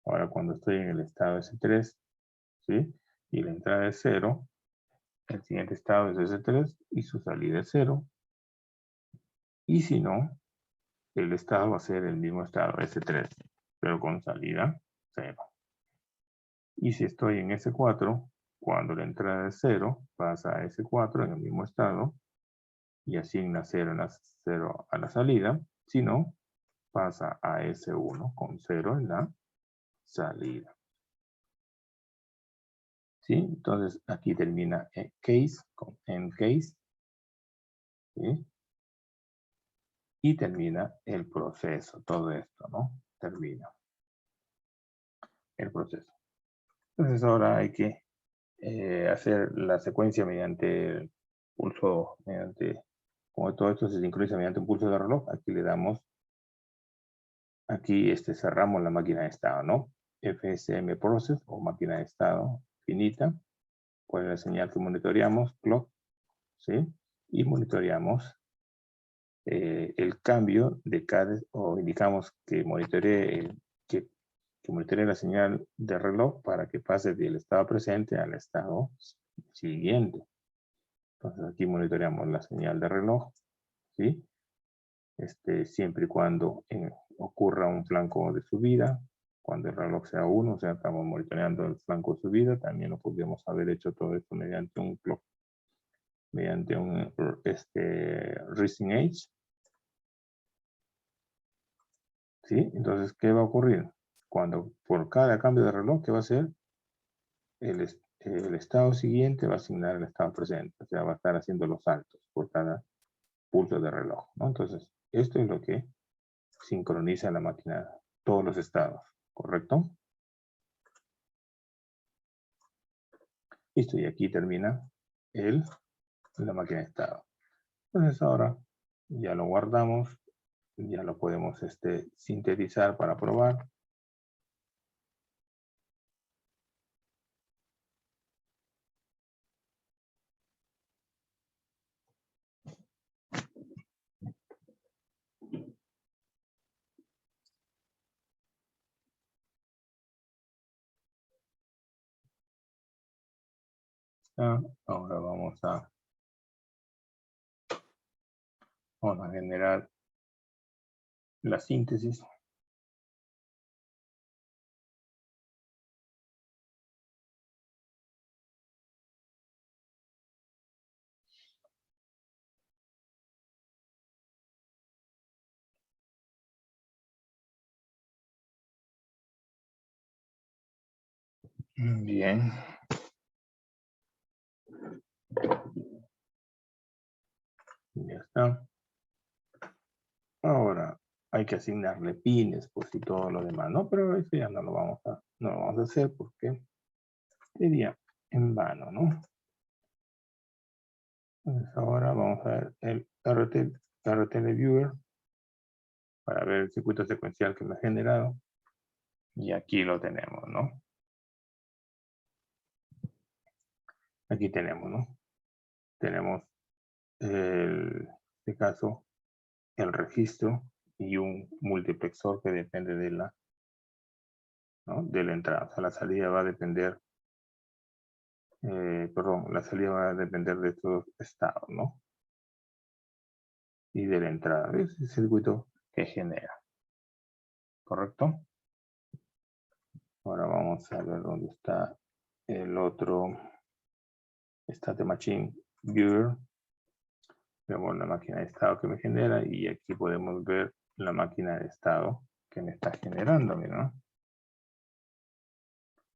Ahora, cuando estoy en el estado S3, ¿sí? Y la entrada es 0, el siguiente estado es S3 y su salida es 0. Y si no, el estado va a ser el mismo estado, S3, pero con salida 0. Y si estoy en S4, cuando la entrada es 0, pasa a S4 en el mismo estado y asigna 0 a la salida. Si no, pasa a S1 con 0 en la salida. ¿Sí? Entonces aquí termina case con end case. ¿Sí? Y termina el proceso, todo esto, ¿no? Termina el proceso. Entonces ahora hay que hacer la secuencia mediante pulso, como todo esto se sincroniza mediante un pulso de reloj, aquí le damos, aquí cerramos la máquina de estado, ¿no? FSM process o máquina de estado finita, cuál es la señal que monitoreamos, clock, ¿sí? Y monitoreamos el cambio de cada, o indicamos que monitoree la señal de reloj para que pase del estado presente al estado siguiente. Entonces aquí monitoreamos la señal de reloj, ¿sí? Siempre y cuando ocurra un flanco de subida, cuando el reloj sea 1, o sea, estamos monitoreando el flanco de subida, también lo podríamos haber hecho todo esto mediante un clock, mediante un rising age, ¿sí? Entonces, ¿qué va a ocurrir? Cuando por cada cambio de reloj, ¿qué va a hacer? El estado siguiente va a asignar el estado presente, o sea, va a estar haciendo los saltos por cada pulso de reloj, ¿no? Entonces, esto es lo que sincroniza la máquina, todos los estados, ¿correcto? Listo, y aquí termina la máquina de estado. Entonces ahora ya lo guardamos, ya lo podemos sintetizar para probar. Ahora vamos a generar la síntesis. Bien. Ya está. Ahora hay que asignarle pines, pues y todo lo demás, ¿no? Pero eso ya no lo vamos a hacer porque sería en vano, ¿no? Entonces ahora vamos a ver el RTL Viewer. para ver el circuito secuencial que me ha generado. Y aquí lo tenemos, ¿no? Aquí tenemos, ¿no? Tenemos, en este caso, el registro y un multiplexor que depende de la, ¿no? De la entrada. O sea, la salida va a depender, la salida va a depender de estos estados, ¿no? Y de la entrada. Es el circuito que genera. ¿Correcto? Ahora vamos a ver dónde está el otro State Machine Viewer. Vemos la máquina de estado que me genera y aquí podemos ver la máquina de estado que me está generando, ¿no?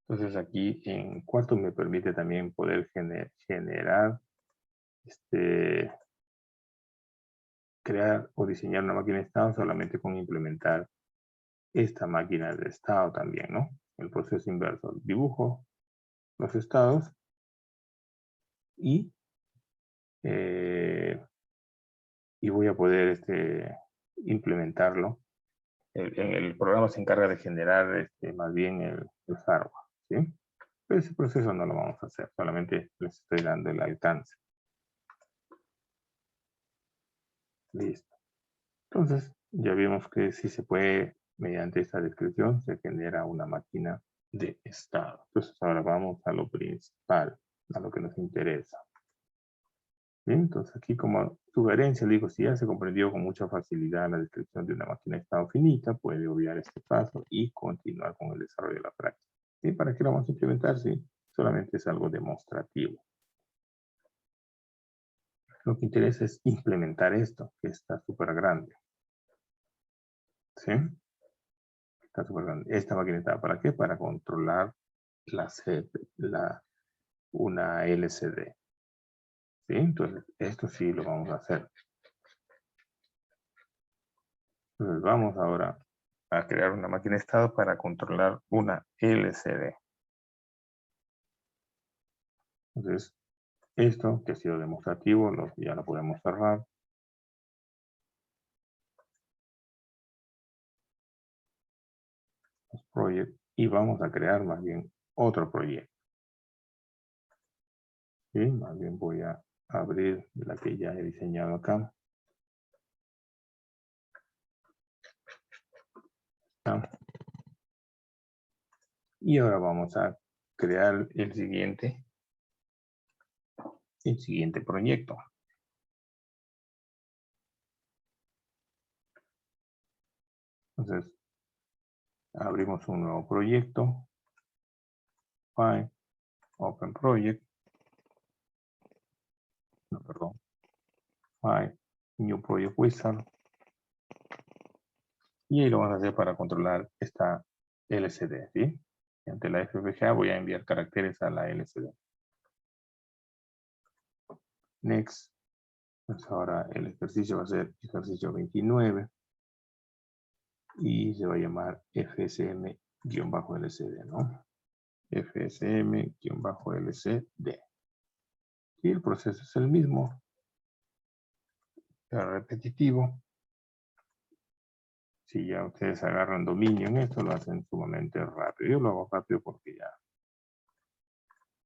Entonces aquí en Quartus me permite también poder generar, crear o diseñar una máquina de estado solamente con implementar esta máquina de estado también, ¿no? El proceso inverso. Dibujo los estados y voy a poder implementarlo. El programa se encarga de generar más bien el hardware, ¿sí? Pero ese proceso no lo vamos a hacer, solamente les estoy dando el alcance. Listo. Entonces, ya vimos que si se puede, mediante esta descripción, se genera una máquina de estado. Entonces, ahora vamos a lo principal, a lo que nos interesa. Bien, entonces aquí como sugerencia digo, si ya se comprendió con mucha facilidad la descripción de una máquina de estado finita, puede obviar este paso y continuar con el desarrollo de la práctica. ¿Sí? ¿Para qué lo vamos a implementar? Sí, solamente es algo demostrativo. Lo que interesa es implementar esto, que está súper grande. ¿Sí? Está súper grande. Esta máquina está ¿para qué? Para controlar una LCD. ¿Sí? Entonces, esto sí lo vamos a hacer. Entonces, vamos ahora a crear una máquina de estado para controlar una LCD. Entonces, esto que ha sido demostrativo, ya lo podemos cerrar. Los proyectos, y vamos a crear más bien otro proyecto. ¿Sí? Más bien voy a abrir la que ya he diseñado acá. Y ahora vamos a crear el siguiente proyecto. Entonces, abrimos un nuevo proyecto. File, Open Project. No, perdón. File, New Project Wizard. Y ahí lo vamos a hacer para controlar esta LCD, ¿sí? Ante la FPGA voy a enviar caracteres a la LCD. Next. Pues ahora el ejercicio va a ser ejercicio 29. Y se va a llamar FSM-LCD, ¿no? FSM-LCD. Y el proceso es el mismo. Es repetitivo. Si ya ustedes agarran dominio en esto, lo hacen sumamente rápido. Yo lo hago rápido porque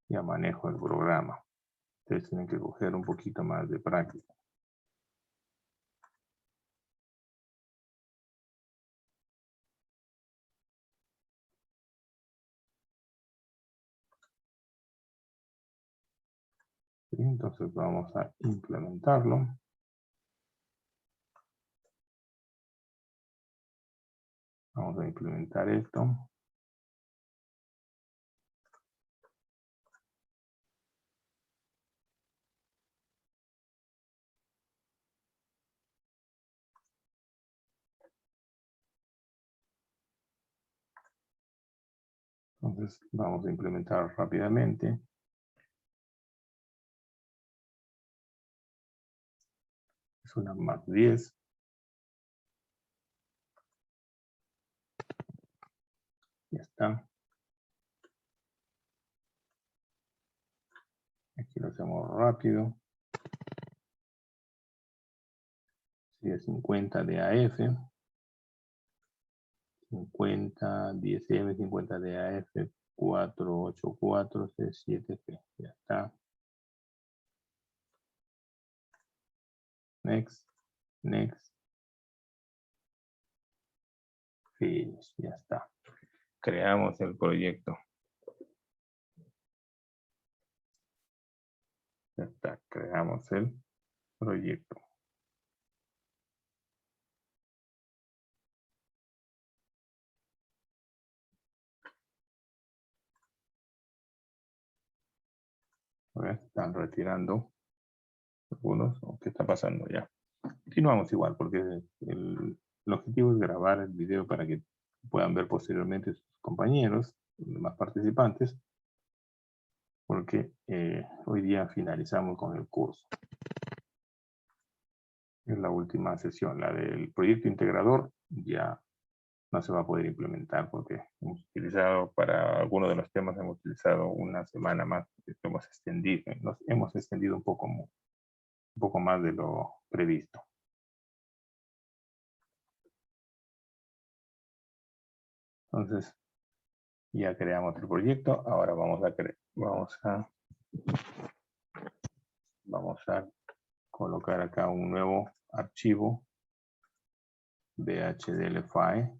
ya manejo el programa. Ustedes tienen que coger un poquito más de práctica. ¿Sí? Entonces vamos a implementarlo. Vamos a implementar esto. Entonces vamos a implementar rápidamente. Es una Mac 10. Ya está. Aquí lo hacemos rápido. 50 de AF. 50 10M, 50 DAF, 484, C7G. Ya está. Next. Next. Finish. Ya está. Creamos el proyecto. Ya está. Creamos el proyecto. Están retirando algunos. ¿Qué está pasando ya? Continuamos igual porque el objetivo es grabar el video para que puedan ver posteriormente sus compañeros, los demás participantes, porque hoy día finalizamos con el curso. Es la última sesión, la del proyecto integrador, ya no se va a poder implementar porque hemos utilizado, para algunos de los temas hemos utilizado una semana más, nos hemos extendido un poco más de lo previsto. Entonces, ya creamos el proyecto. Ahora vamos a colocar acá un nuevo archivo VHDL file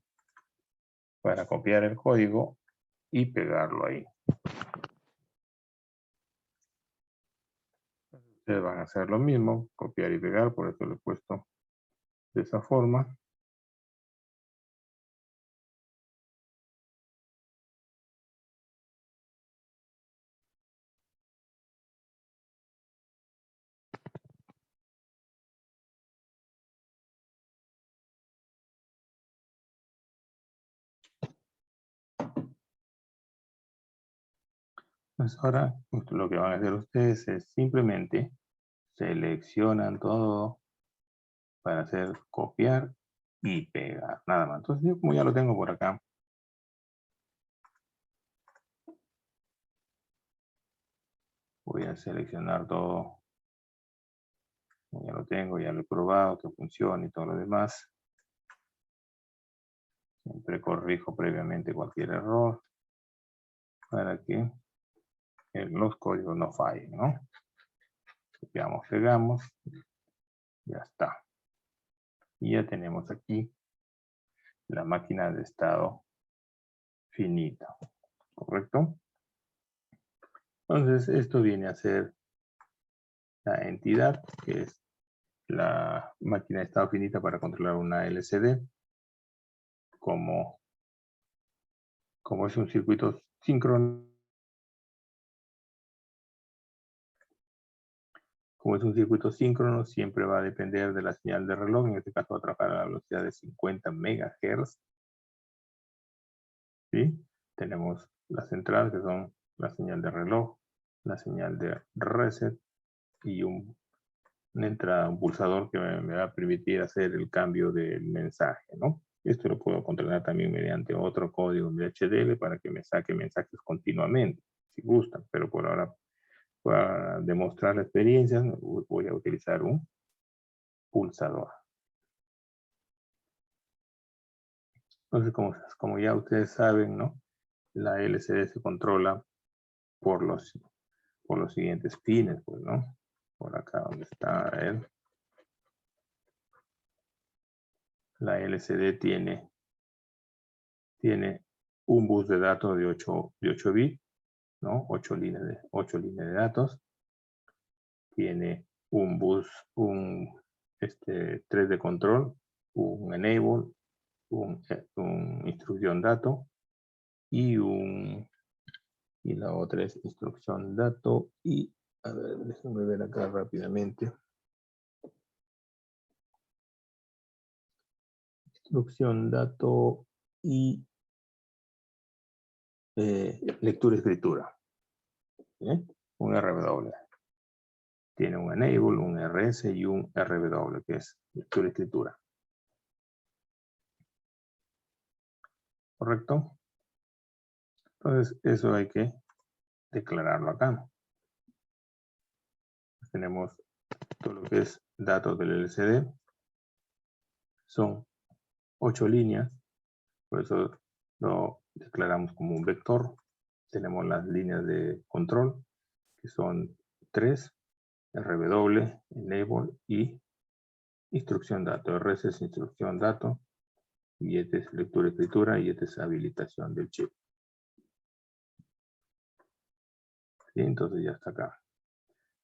para copiar el código y pegarlo ahí. Ustedes van a hacer lo mismo, copiar y pegar, por eso lo he puesto de esa forma. Pues ahora lo que van a hacer ustedes es simplemente seleccionan todo para hacer copiar y pegar, nada más. Entonces yo como ya lo tengo por acá, voy a seleccionar todo. Ya lo tengo, ya lo he probado, que funciona y todo lo demás. Siempre corrijo previamente cualquier error para que los códigos no fallen, ¿no? Copiamos, pegamos, ya está. Y ya tenemos aquí la máquina de estado finita, ¿correcto? Entonces, esto viene a ser la entidad, que es la máquina de estado finita para controlar una LCD. Como es un circuito síncrono, siempre va a depender de la señal de reloj. En este caso va a trabajar a la velocidad de 50 MHz. ¿Sí? Tenemos la central, que son la señal de reloj, la señal de reset y una entrada, un pulsador que me va a permitir hacer el cambio del mensaje, ¿no? Esto lo puedo controlar también mediante otro código de HDL para que me saque mensajes continuamente, si gustan, pero por ahora, para demostrar la experiencia, voy a utilizar un pulsador. Entonces, como ya ustedes saben, ¿no? La LCD se controla por los siguientes pines, pues, ¿no? Por acá donde está él. La LCD tiene un bus de datos de 8 bits, ¿no? 8 líneas de datos. Tiene un bus, 3 de control, un enable, un instrucción dato y la otra es instrucción dato y, a ver, déjenme ver acá rápidamente. Instrucción dato y lectura-escritura. Un RW. Tiene un enable, un RS y un RW, que es lectura-escritura. ¿Correcto? Entonces, eso hay que declararlo acá. Tenemos todo lo que es datos del LCD. Son 8 líneas Por eso lo declaramos como un vector. Tenemos las líneas de control, que son 3, RW, enable y instrucción dato. RS es instrucción dato, y este es lectura escritura, y este es habilitación del chip. ¿Sí? Entonces ya está acá.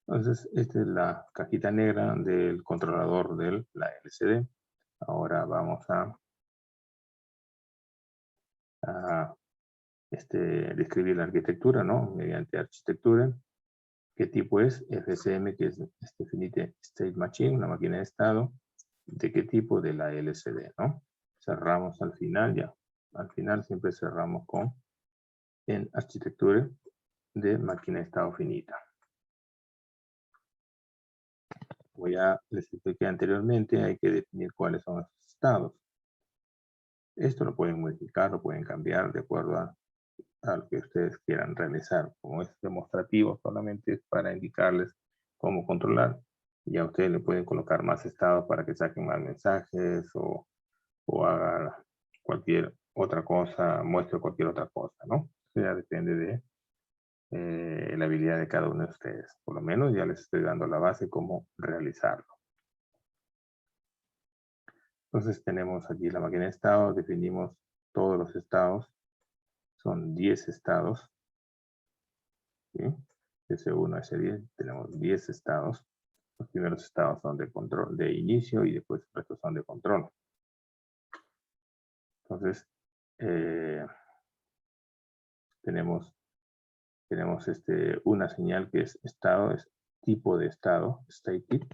Entonces, esta es la cajita negra del controlador de la LCD. Ahora vamos a describir la arquitectura, ¿no? Mediante arquitectura. ¿Qué tipo es? FSM, que es Definite State Machine, una máquina de estado. ¿De qué tipo? De la LCD, ¿no? Cerramos al final ya. Al final siempre cerramos con en arquitectura de máquina de estado finita. Como ya les expliqué anteriormente, hay que definir cuáles son los estados. Esto lo pueden modificar, lo pueden cambiar de acuerdo a lo que ustedes quieran realizar. Como es demostrativo, solamente es para indicarles cómo controlar. Ya ustedes le pueden colocar más estados para que saquen más mensajes o haga cualquier otra cosa, muestre cualquier otra cosa, ¿no? Eso ya depende de la habilidad de cada uno de ustedes. Por lo menos ya les estoy dando la base cómo realizarlo. Entonces tenemos aquí la máquina de estados, definimos todos los estados. Son 10 estados. ¿Sí? S1 a S10 tenemos 10 estados. Los primeros estados son de control, de inicio, y después los restos son de control. Entonces, tenemos una señal que es estado, es tipo de estado, state type.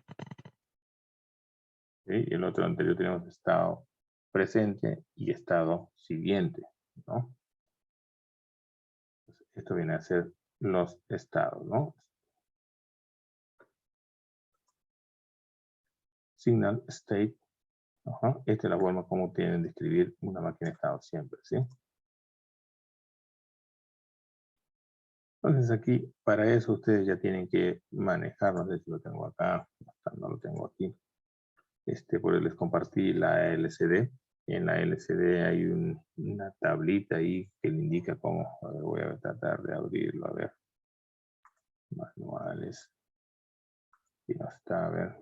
¿Sí? Y el otro anterior tenemos estado presente y estado siguiente, ¿no? Entonces, esto viene a ser los estados, ¿no? Signal, state. Esta es la forma como tienen de escribir una máquina de estado siempre, ¿sí? Entonces aquí, para eso ustedes ya tienen que manejar, no sé si lo tengo acá, no lo tengo aquí. Por eso les compartí la LCD. En la LCD hay una tablita ahí que le indica cómo. A ver, voy a tratar de abrirlo, a ver. Manuales. Y no está, a ver.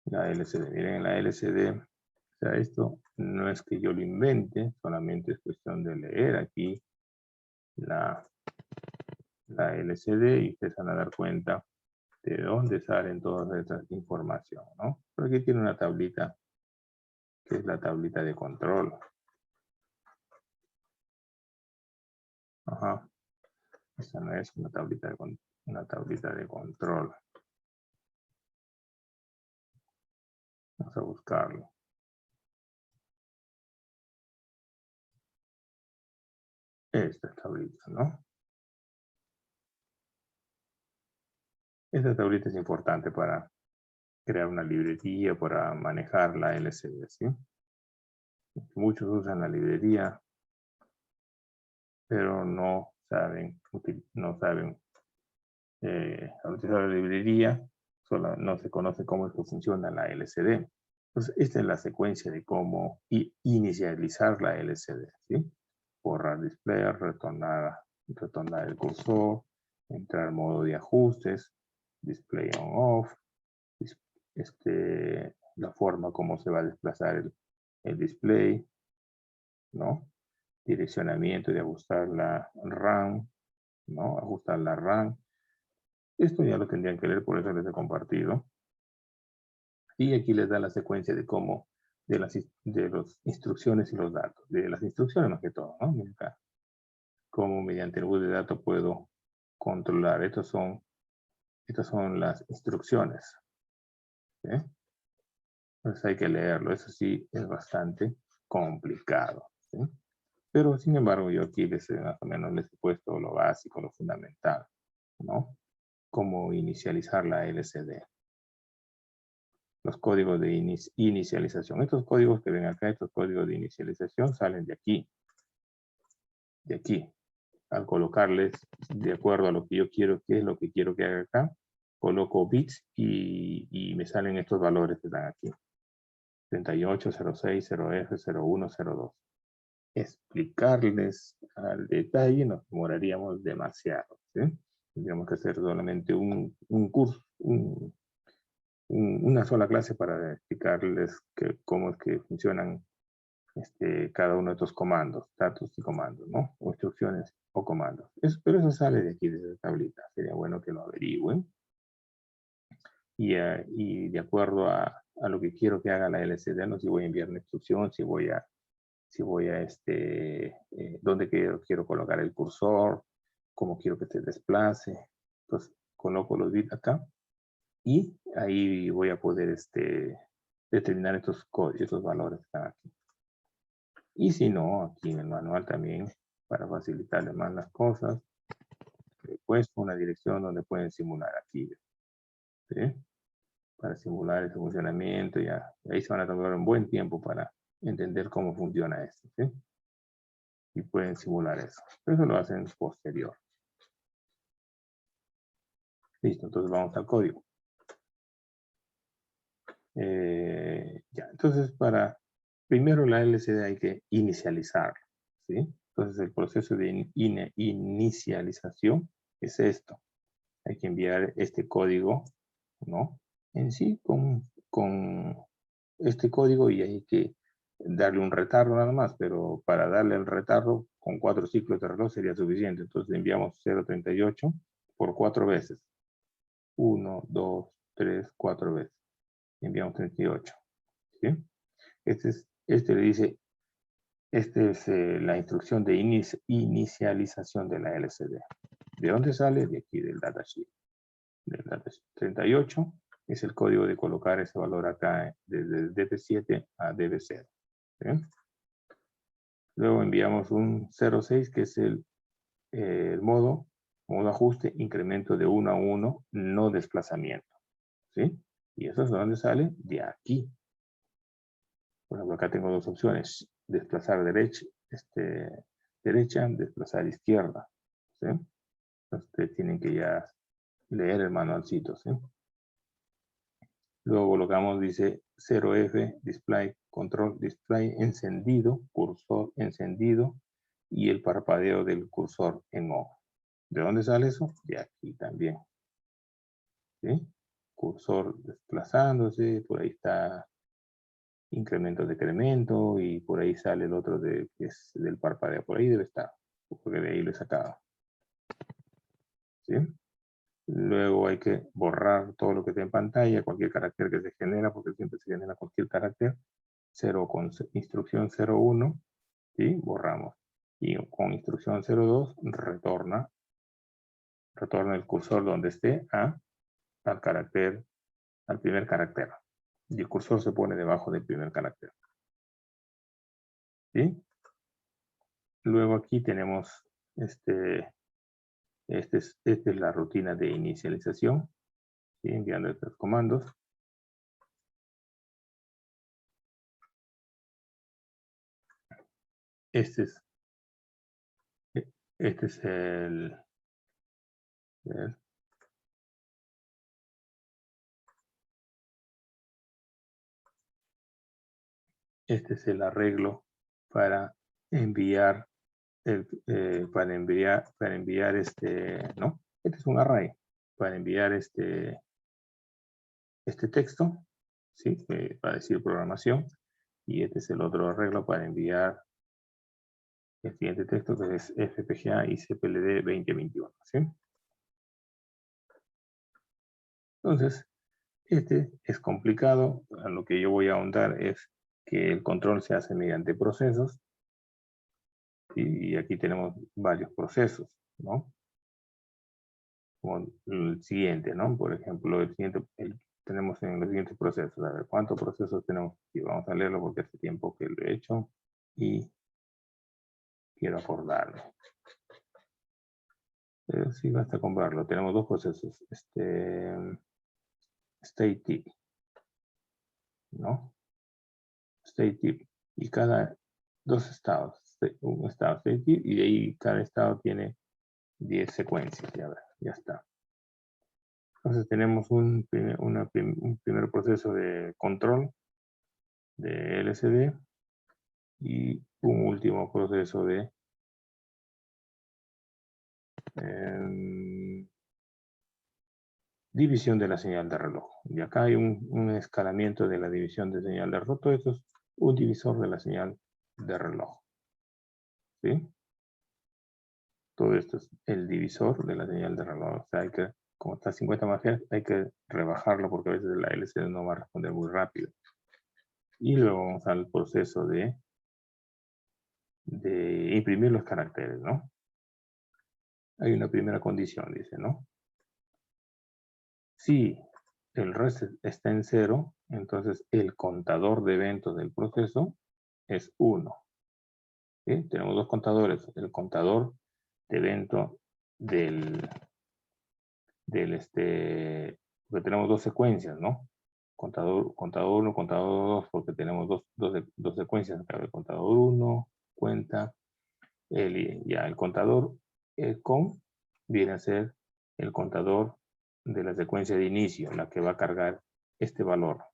La LCD, miren, la LCD, o sea, esto no es que yo lo invente, solamente es cuestión de leer aquí la LCD y ustedes van a dar cuenta de dónde salen todas estas información, ¿no? Pero aquí tiene una tablita, que es la tablita de control. Ajá. Esta no es una tablita de control. Vamos a buscarlo. Esta tablita, ¿no? Esta tablita es importante para crear una librería, para manejar la LCD, ¿sí? Muchos usan la librería, pero no saben utilizar la librería, solo no se conoce cómo es que funciona la LCD. Entonces, esta es la secuencia de cómo inicializar la LCD, ¿sí? Borrar display, retornar el cursor, entrar modo de ajustes, display on off, la forma como se va a desplazar el display, ¿no? Direccionamiento de ajustar la RAM, ¿no? Ajustar la RAM. Esto ya lo tendrían que leer, por eso les he compartido. Y aquí les da la secuencia de cómo, de las instrucciones y los datos. De las instrucciones más que todo, ¿no? Miren acá. Cómo mediante el bus de datos puedo controlar. Estas son las instrucciones. ¿Sí? Entonces hay que leerlo. Eso sí es bastante complicado. ¿Sí? Pero sin embargo yo aquí más o menos les he puesto lo básico, lo fundamental, ¿no? Cómo inicializar la LCD. Los códigos de inicialización. Estos códigos que ven acá, estos códigos de inicialización salen de aquí. De aquí. Al colocarles de acuerdo a lo que yo quiero, qué es lo que quiero que haga acá, coloco bits y me salen estos valores que están aquí. 38, 06, 0F, 01, 02. Explicarles al detalle nos demoraríamos demasiado, ¿sí? Tendríamos que hacer solamente un curso, una sola clase para explicarles cómo es que funcionan cada uno de estos comandos, datos y comandos, ¿no? O instrucciones o comandos. Pero eso sale de aquí, de esta tablita. Sería bueno que lo averigüen. Y de acuerdo a lo que quiero que haga la LCD, no si voy a enviar una instrucción, si voy a dónde quiero colocar el cursor, cómo quiero que se desplace. Entonces, coloco los bits acá y ahí voy a poder determinar estos valores que están aquí. Y si no, aquí en el manual también, para facilitarle más las cosas, he puesto una dirección donde pueden simular aquí, ¿sí? Para simular ese funcionamiento, ya. Ahí se van a tomar un buen tiempo para entender cómo funciona esto, ¿sí? Y pueden simular eso. Eso lo hacen posterior. Listo, entonces vamos al código. Ya, entonces primero la LCD hay que inicializar, ¿sí? Entonces el proceso de inicialización es esto. Hay que enviar este código, ¿no? En sí, con este código y hay que darle un retardo nada más, pero para darle el retardo con 4 ciclos de reloj sería suficiente. Entonces enviamos 0.38 por 4 veces. 1, 2, 3, 4 veces. Enviamos 38. ¿Sí? Este le dice, esta es la instrucción de inicialización de la LCD. ¿De dónde sale? De aquí, del datasheet. Del datasheet 38 es el código de colocar ese valor acá desde DB7 a DB0. ¿Sí? Luego enviamos un 06 que es el modo ajuste, incremento de 1 a 1, no desplazamiento. ¿Sí? Y eso es de dónde sale, de aquí. Por ejemplo, acá tengo dos opciones, desplazar derecha, desplazar izquierda. ¿Sí? Ustedes tienen que ya leer el manualcito. ¿Sí? Luego colocamos, dice 0F, display, control, display, encendido, cursor encendido y el parpadeo del cursor en off. ¿De dónde sale eso? De aquí también. ¿Sí? Cursor desplazándose, por ahí está incremento, decremento y por ahí sale el otro que es del parpadeo. Por ahí debe estar, porque de ahí lo he sacado. ¿Sí? Luego hay que borrar todo lo que está en pantalla, cualquier carácter que se genera, porque siempre se genera cualquier carácter. 0 con instrucción 01, ¿sí? Borramos. Y con instrucción 02 retorna el cursor donde esté al primer carácter. Y el cursor se pone debajo del primer carácter. ¿Sí? Luego aquí tenemos esta es la rutina de inicialización, ¿sí? Enviando estos comandos. Este es el arreglo para enviar ¿no? Este es un array para enviar este texto, ¿sí? Para decir programación, y este es el otro arreglo para enviar el siguiente texto que es FPGA y CPLD 2021, ¿sí? Entonces, este es complicado. A lo que yo voy a ahondar es que el control se hace mediante procesos, y aquí tenemos varios procesos, ¿no? Como el siguiente, ¿no? Por ejemplo, tenemos en los siguientes procesos. A ver, ¿cuántos procesos tenemos aquí? Vamos a leerlo porque hace tiempo que lo he hecho y quiero acordarlo. Pero sí, basta con verlo. Tenemos dos procesos. State tip, ¿no? State tip. Y cada dos estados. Un estado state tip y de ahí cada estado tiene 10 secuencias. Ya está. Entonces tenemos un primer proceso de control de LCD y un último proceso de división de la señal de reloj. Y acá hay un escalamiento de la división de señal de reloj. Todo esto es un divisor de la señal de reloj. ¿Sí? Todo esto es el divisor de la señal de reloj. O sea, hay que, como está 50 más Hz, hay que rebajarlo porque a veces la LCD no va a responder muy rápido. Y luego vamos al proceso de imprimir los caracteres, ¿no? Hay una primera condición, dice, ¿no? Si el reset está en 0, entonces el contador de eventos del proceso es 1. ¿Sí? Tenemos dos contadores. El contador de evento porque tenemos dos secuencias, ¿no? Contador 1, contador 2, porque tenemos dos secuencias. El contador 1 cuenta, el contador con viene a ser el contador de la secuencia de inicio, la que va a cargar este valor.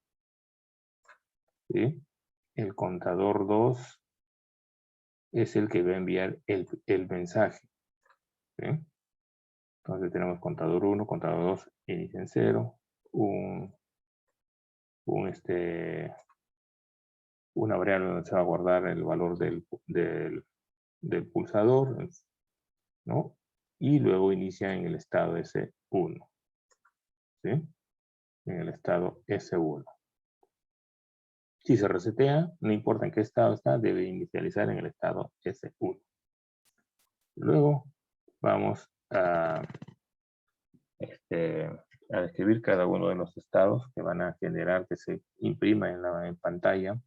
¿Sí? El contador 2 es el que va a enviar el mensaje. ¿Sí? Entonces tenemos contador 1, contador 2, inicia en 0, una variable donde se va a guardar el valor del pulsador, ¿no? Y luego inicia en el estado S1, ¿sí? En el estado S1. Si se resetea, no importa en qué estado está, debe inicializar en el estado S1. Luego vamos a describir cada uno de los estados que van a generar que se imprima en pantalla.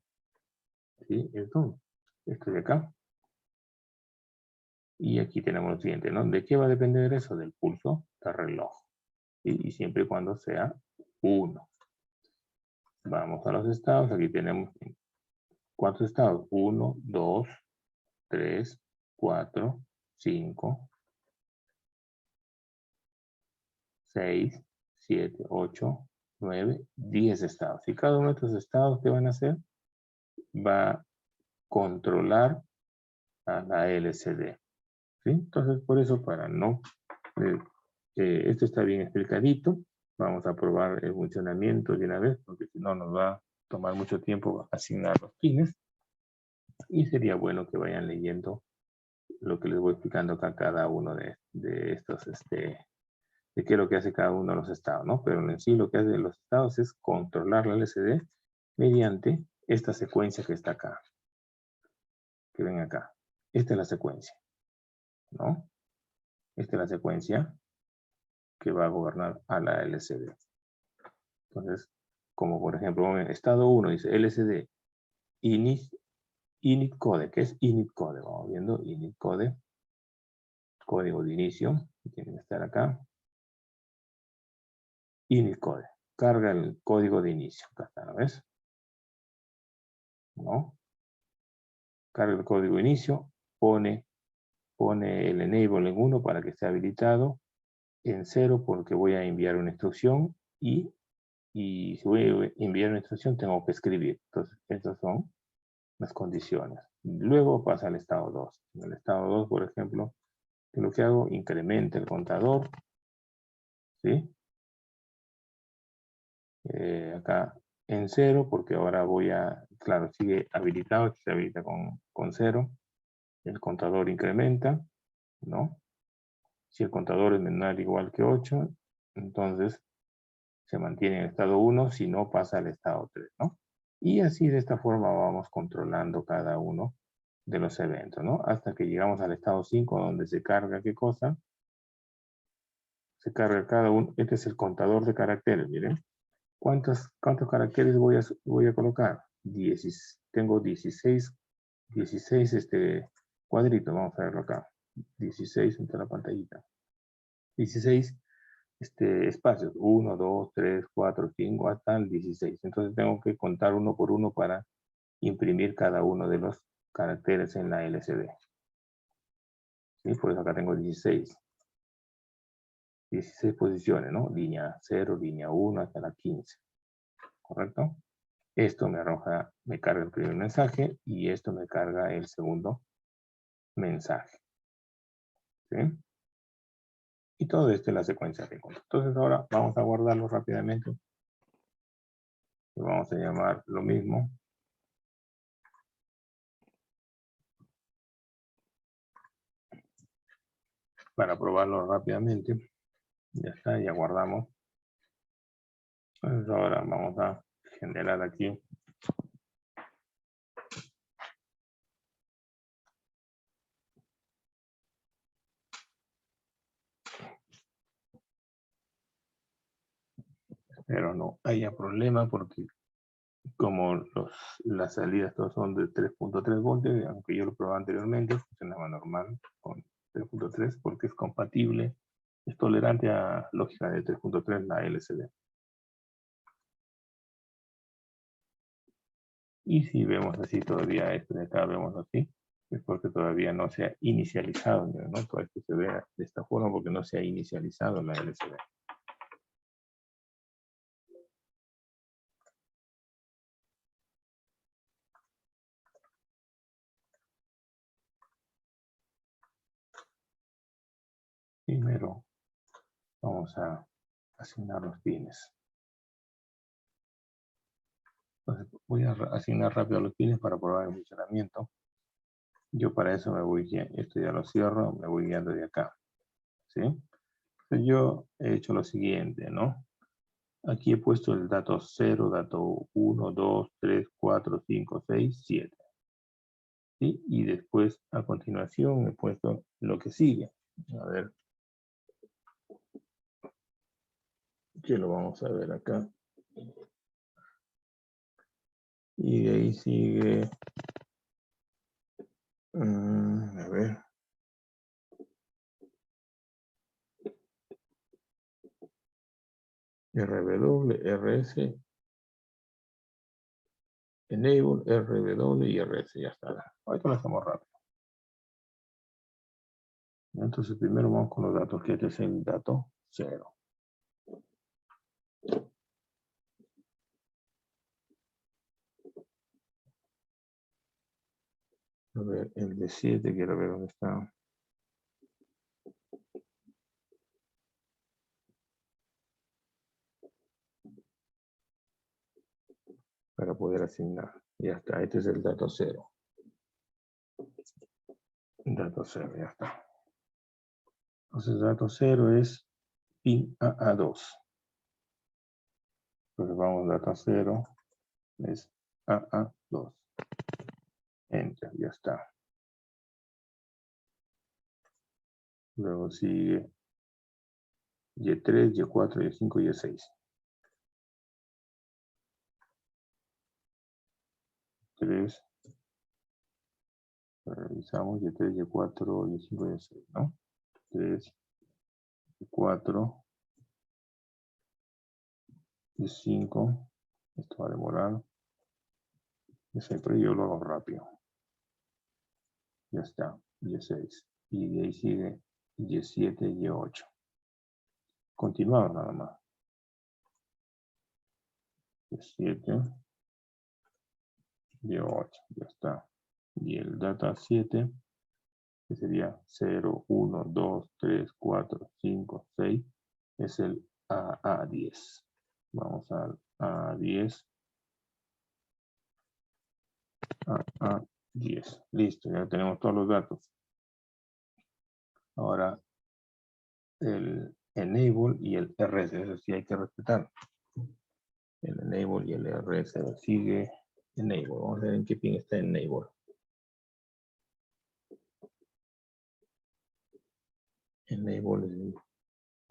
¿Sí? Esto de acá. Y aquí tenemos lo siguiente, ¿no? ¿De qué va a depender eso? Del pulso del reloj. ¿Sí? Y siempre y cuando sea 1. Vamos a los estados. Aquí tenemos 4 estados. 1, 2, 3, 4, 5, 6, 7, 8, 9, 10 estados. Y cada uno de estos estados, ¿qué van a hacer? Va a controlar a la LCD. ¿Sí? Entonces, por eso, para no... esto está bien explicadito. Vamos a probar el funcionamiento de una vez, porque si no nos va a tomar mucho tiempo asignar los pines. Y sería bueno que vayan leyendo lo que les voy explicando acá cada uno de estos, de qué es lo que hace cada uno de los estados, ¿no? Pero en sí lo que hace los estados es controlar la LCD mediante esta secuencia que está acá. Que ven acá. Esta es la secuencia, ¿no? Esta es la secuencia que va a gobernar a la LCD. Entonces, como por ejemplo, en estado 1 dice LCD init code. ¿Qué es init code? Vamos viendo init code. Código de inicio. Tiene que estar acá. Init code. Carga el código de inicio. Acá está, ¿lo ves? ¿No? Carga el código de inicio. Pone el enable en 1 para que esté habilitado. En 0 porque voy a enviar una instrucción. Y si voy a enviar una instrucción tengo que escribir. Entonces, estas son las condiciones. Luego pasa al estado 2. En el estado 2, por ejemplo, lo que hago, incrementa el contador. ¿Sí? Acá en 0, porque ahora voy a, claro, sigue habilitado, se habilita con 0. El contador incrementa, ¿no? Si el contador es menor o igual que 8, entonces se mantiene en el estado 1, si no pasa al estado 3, ¿no? Y así de esta forma vamos controlando cada uno de los eventos, ¿no? Hasta que llegamos al estado 5, donde se carga, ¿qué cosa? Se carga cada uno, este es el contador de caracteres, miren. ¿Cuántos caracteres voy a colocar? Tengo 16 cuadritos, vamos a verlo acá. 16 entre la pantallita. 16 espacios. 1, 2, 3, 4, 5, hasta el 16. Entonces tengo que contar uno por uno para imprimir cada uno de los caracteres en la LCD. ¿Sí? Por eso acá tengo 16. 16 posiciones, ¿no? Línea 0, línea 1 hasta la 15. ¿Correcto? Esto me arroja, me carga el primer mensaje y esto me carga el segundo mensaje. ¿Sí? Y todo esto es la secuencia de encuentro. Entonces ahora vamos a guardarlo rápidamente. Lo vamos a llamar lo mismo. Para probarlo rápidamente. Ya está, ya guardamos. Entonces ahora vamos a generar aquí. Pero no haya problema porque como las salidas todas son de 3.3 voltios, aunque yo lo probé anteriormente, funcionaba normal con 3.3 porque es compatible, es tolerante a lógica de 3.3 la LCD. Y si vemos así todavía, esto de acá vemos así, es porque todavía no se ha inicializado, ¿no? Todo esto se ve de esta forma porque no se ha inicializado la LCD. Primero vamos a asignar los pines. Entonces voy a asignar rápido los pines para probar el funcionamiento. Yo para eso me voy, esto ya lo cierro, me voy guiando de acá. ¿Sí? Entonces yo he hecho lo siguiente, ¿no? Aquí he puesto el dato 0, dato 1, 2, 3, 4, 5, 6, 7. ¿Sí? Y después, a continuación, he puesto lo que sigue. A ver. Que lo vamos a ver acá. Y de ahí sigue. A ver. RW, RS, Enable, RW y RS. Ya está. Ahorita lo hacemos rápido. Entonces primero vamos con los datos, que este es el dato 0. A ver, el de 7, quiero ver dónde está. Para poder asignar. Ya está, este es el dato 0. Dato 0, ya está. Entonces el dato 0 es pin AA2. Entonces vamos, dato 0 es AA2. Enter, ya está. Luego sigue Y3, Y4, Y5 y Y6. 3. Revisamos Y3, Y4, Y5 y Y6, ¿no? 3, Y4, Y5. Esto va a demorar. Pero yo lo hago rápido. Ya está. Y6. Y de ahí sigue Y7, Y8. Continuamos nada más. Y7, Y8, ya está. Y el data 7, que sería 0, 1, 2, 3, 4, 5, 6, es el AA10. Vamos al A10. AA10. Listo, ya tenemos todos los datos. Ahora, el enable y el RS, eso sí hay que respetar. El enable y el RS sigue enable. Vamos a ver en qué pin está enable. Enable es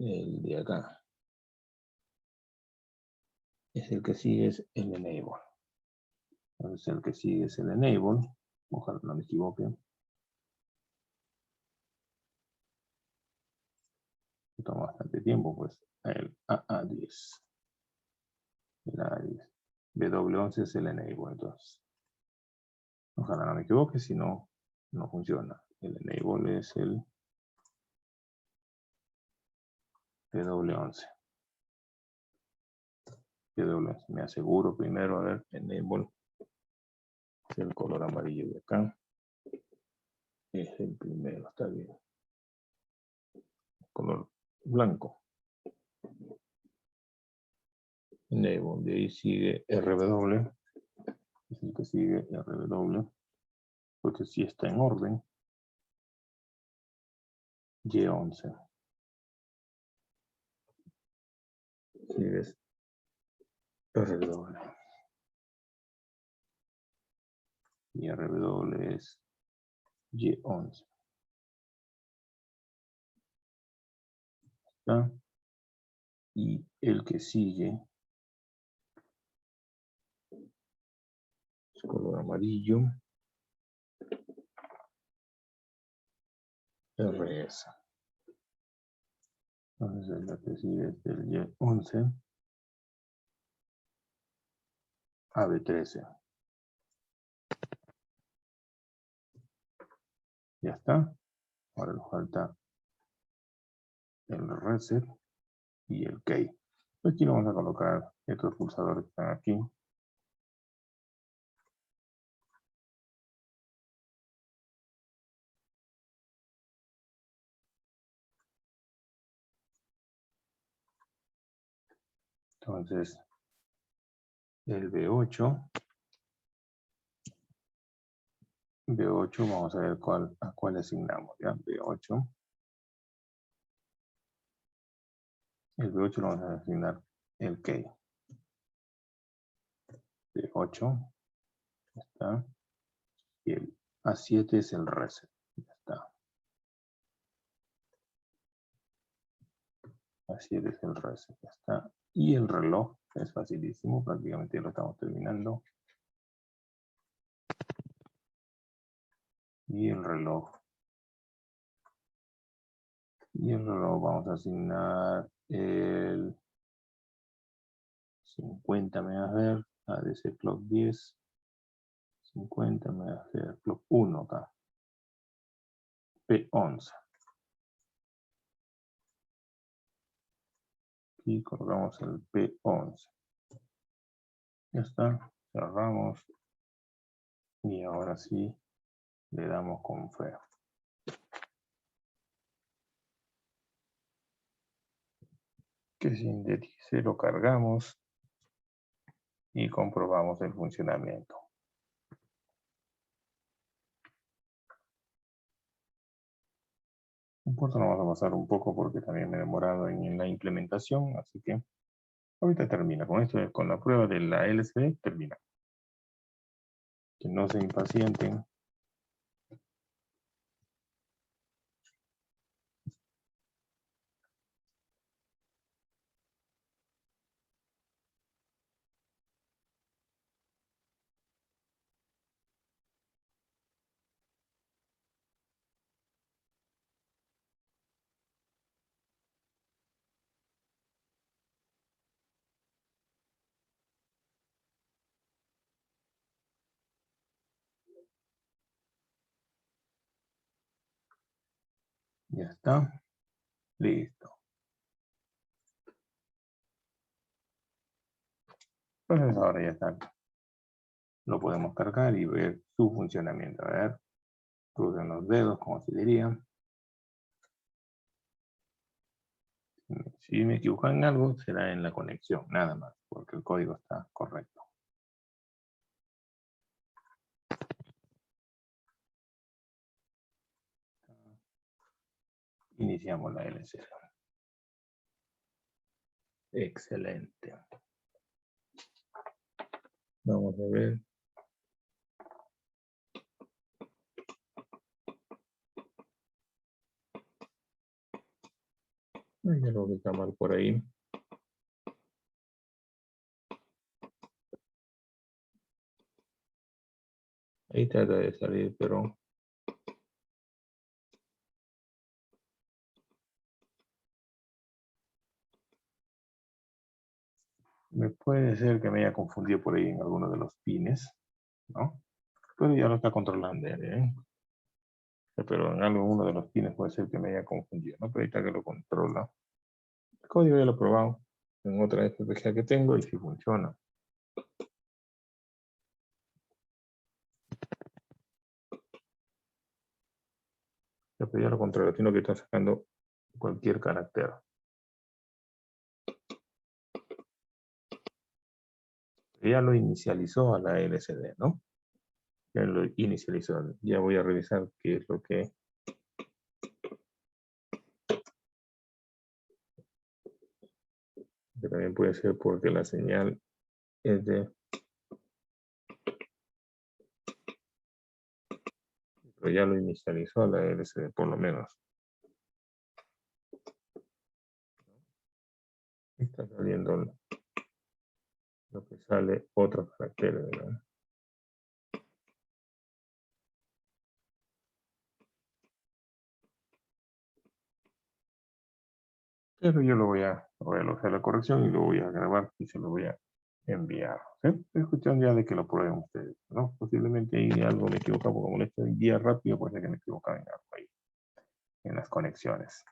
el de acá. Es el que sigue es el enable. Entonces el que sigue es el enable. Ojalá no me equivoque. Toma bastante tiempo, pues. El AA10. El AA10. W11 es el enable, entonces. Ojalá no me equivoque, si no, no funciona. El enable es el PW11. PW11. Me aseguro primero, a ver, enable. Es el color amarillo de acá. Es el primero, está bien. Color blanco. Enable. De ahí sigue RW. Es el que sigue RW. Porque si está en orden. Y11. Sigue RW. Y RW es Y11. ¿Está? Y el que sigue es color amarillo. RS. Entonces la que sigue es del Y11. AB13. Ya está. Ahora nos falta el reset y el key. Aquí lo vamos a colocar estos pulsadores que están aquí. Entonces, el B8. B8, vamos a ver a cuál asignamos. ¿Ya? B8. El B8 lo vamos a asignar el key. B8. Ya está. Y el A7 es el reset. Ya está. A7 es el reset. Ya está. Y el reloj es facilísimo. Prácticamente lo estamos terminando. Y el reloj. Y el reloj vamos a asignar el 50 MHz, ADC clock 10, 50 MHz, clock 1 acá, P11. Aquí colocamos el P11. Ya está, cerramos. Y ahora sí, le damos con fe. Que sintetice, lo cargamos y comprobamos el funcionamiento. No importa, nos vamos a pasar un poco porque también me he demorado en la implementación, así que ahorita termina. Con esto, con la prueba de la LCD, termina. Que no se impacienten. Ya está. Listo. Entonces ahora ya está. Lo podemos cargar y ver su funcionamiento. A ver, crucen los dedos, como se diría. Si me equivoco en algo, será en la conexión, nada más, porque el código está correcto. Iniciamos la LCD. Excelente. Vamos a ver. Ya lo voy a llamar por ahí. Ahí trata de salir, pero me puede ser que me haya confundido por ahí en alguno de los pines, ¿no? Pero ya lo está controlando, ¿eh? Pero en alguno de los pines puede ser que me haya confundido, ¿no? Pero ahorita que lo controla, El código ya lo he probado en otra FPGA que tengo y sí funciona. Pero ya lo controlo, sino que está sacando cualquier carácter. Ya lo inicializó a la LCD, ¿no? Ya lo inicializó. Ya voy a revisar qué es lo que... Que también puede ser porque la señal es de... Pero ya lo inicializó a la LCD, por lo menos. Está saliendo lo que sale otros caracteres, ¿no? Pero yo lo voy a hacer la corrección y lo voy a grabar y se lo voy a enviar. ¿Sí? Es cuestión ya de que lo prueben ustedes, ¿no? Posiblemente ahí algo me equivoca, porque como le estoy guía rápido, puede ser que me equivocan en algo ahí, en las conexiones.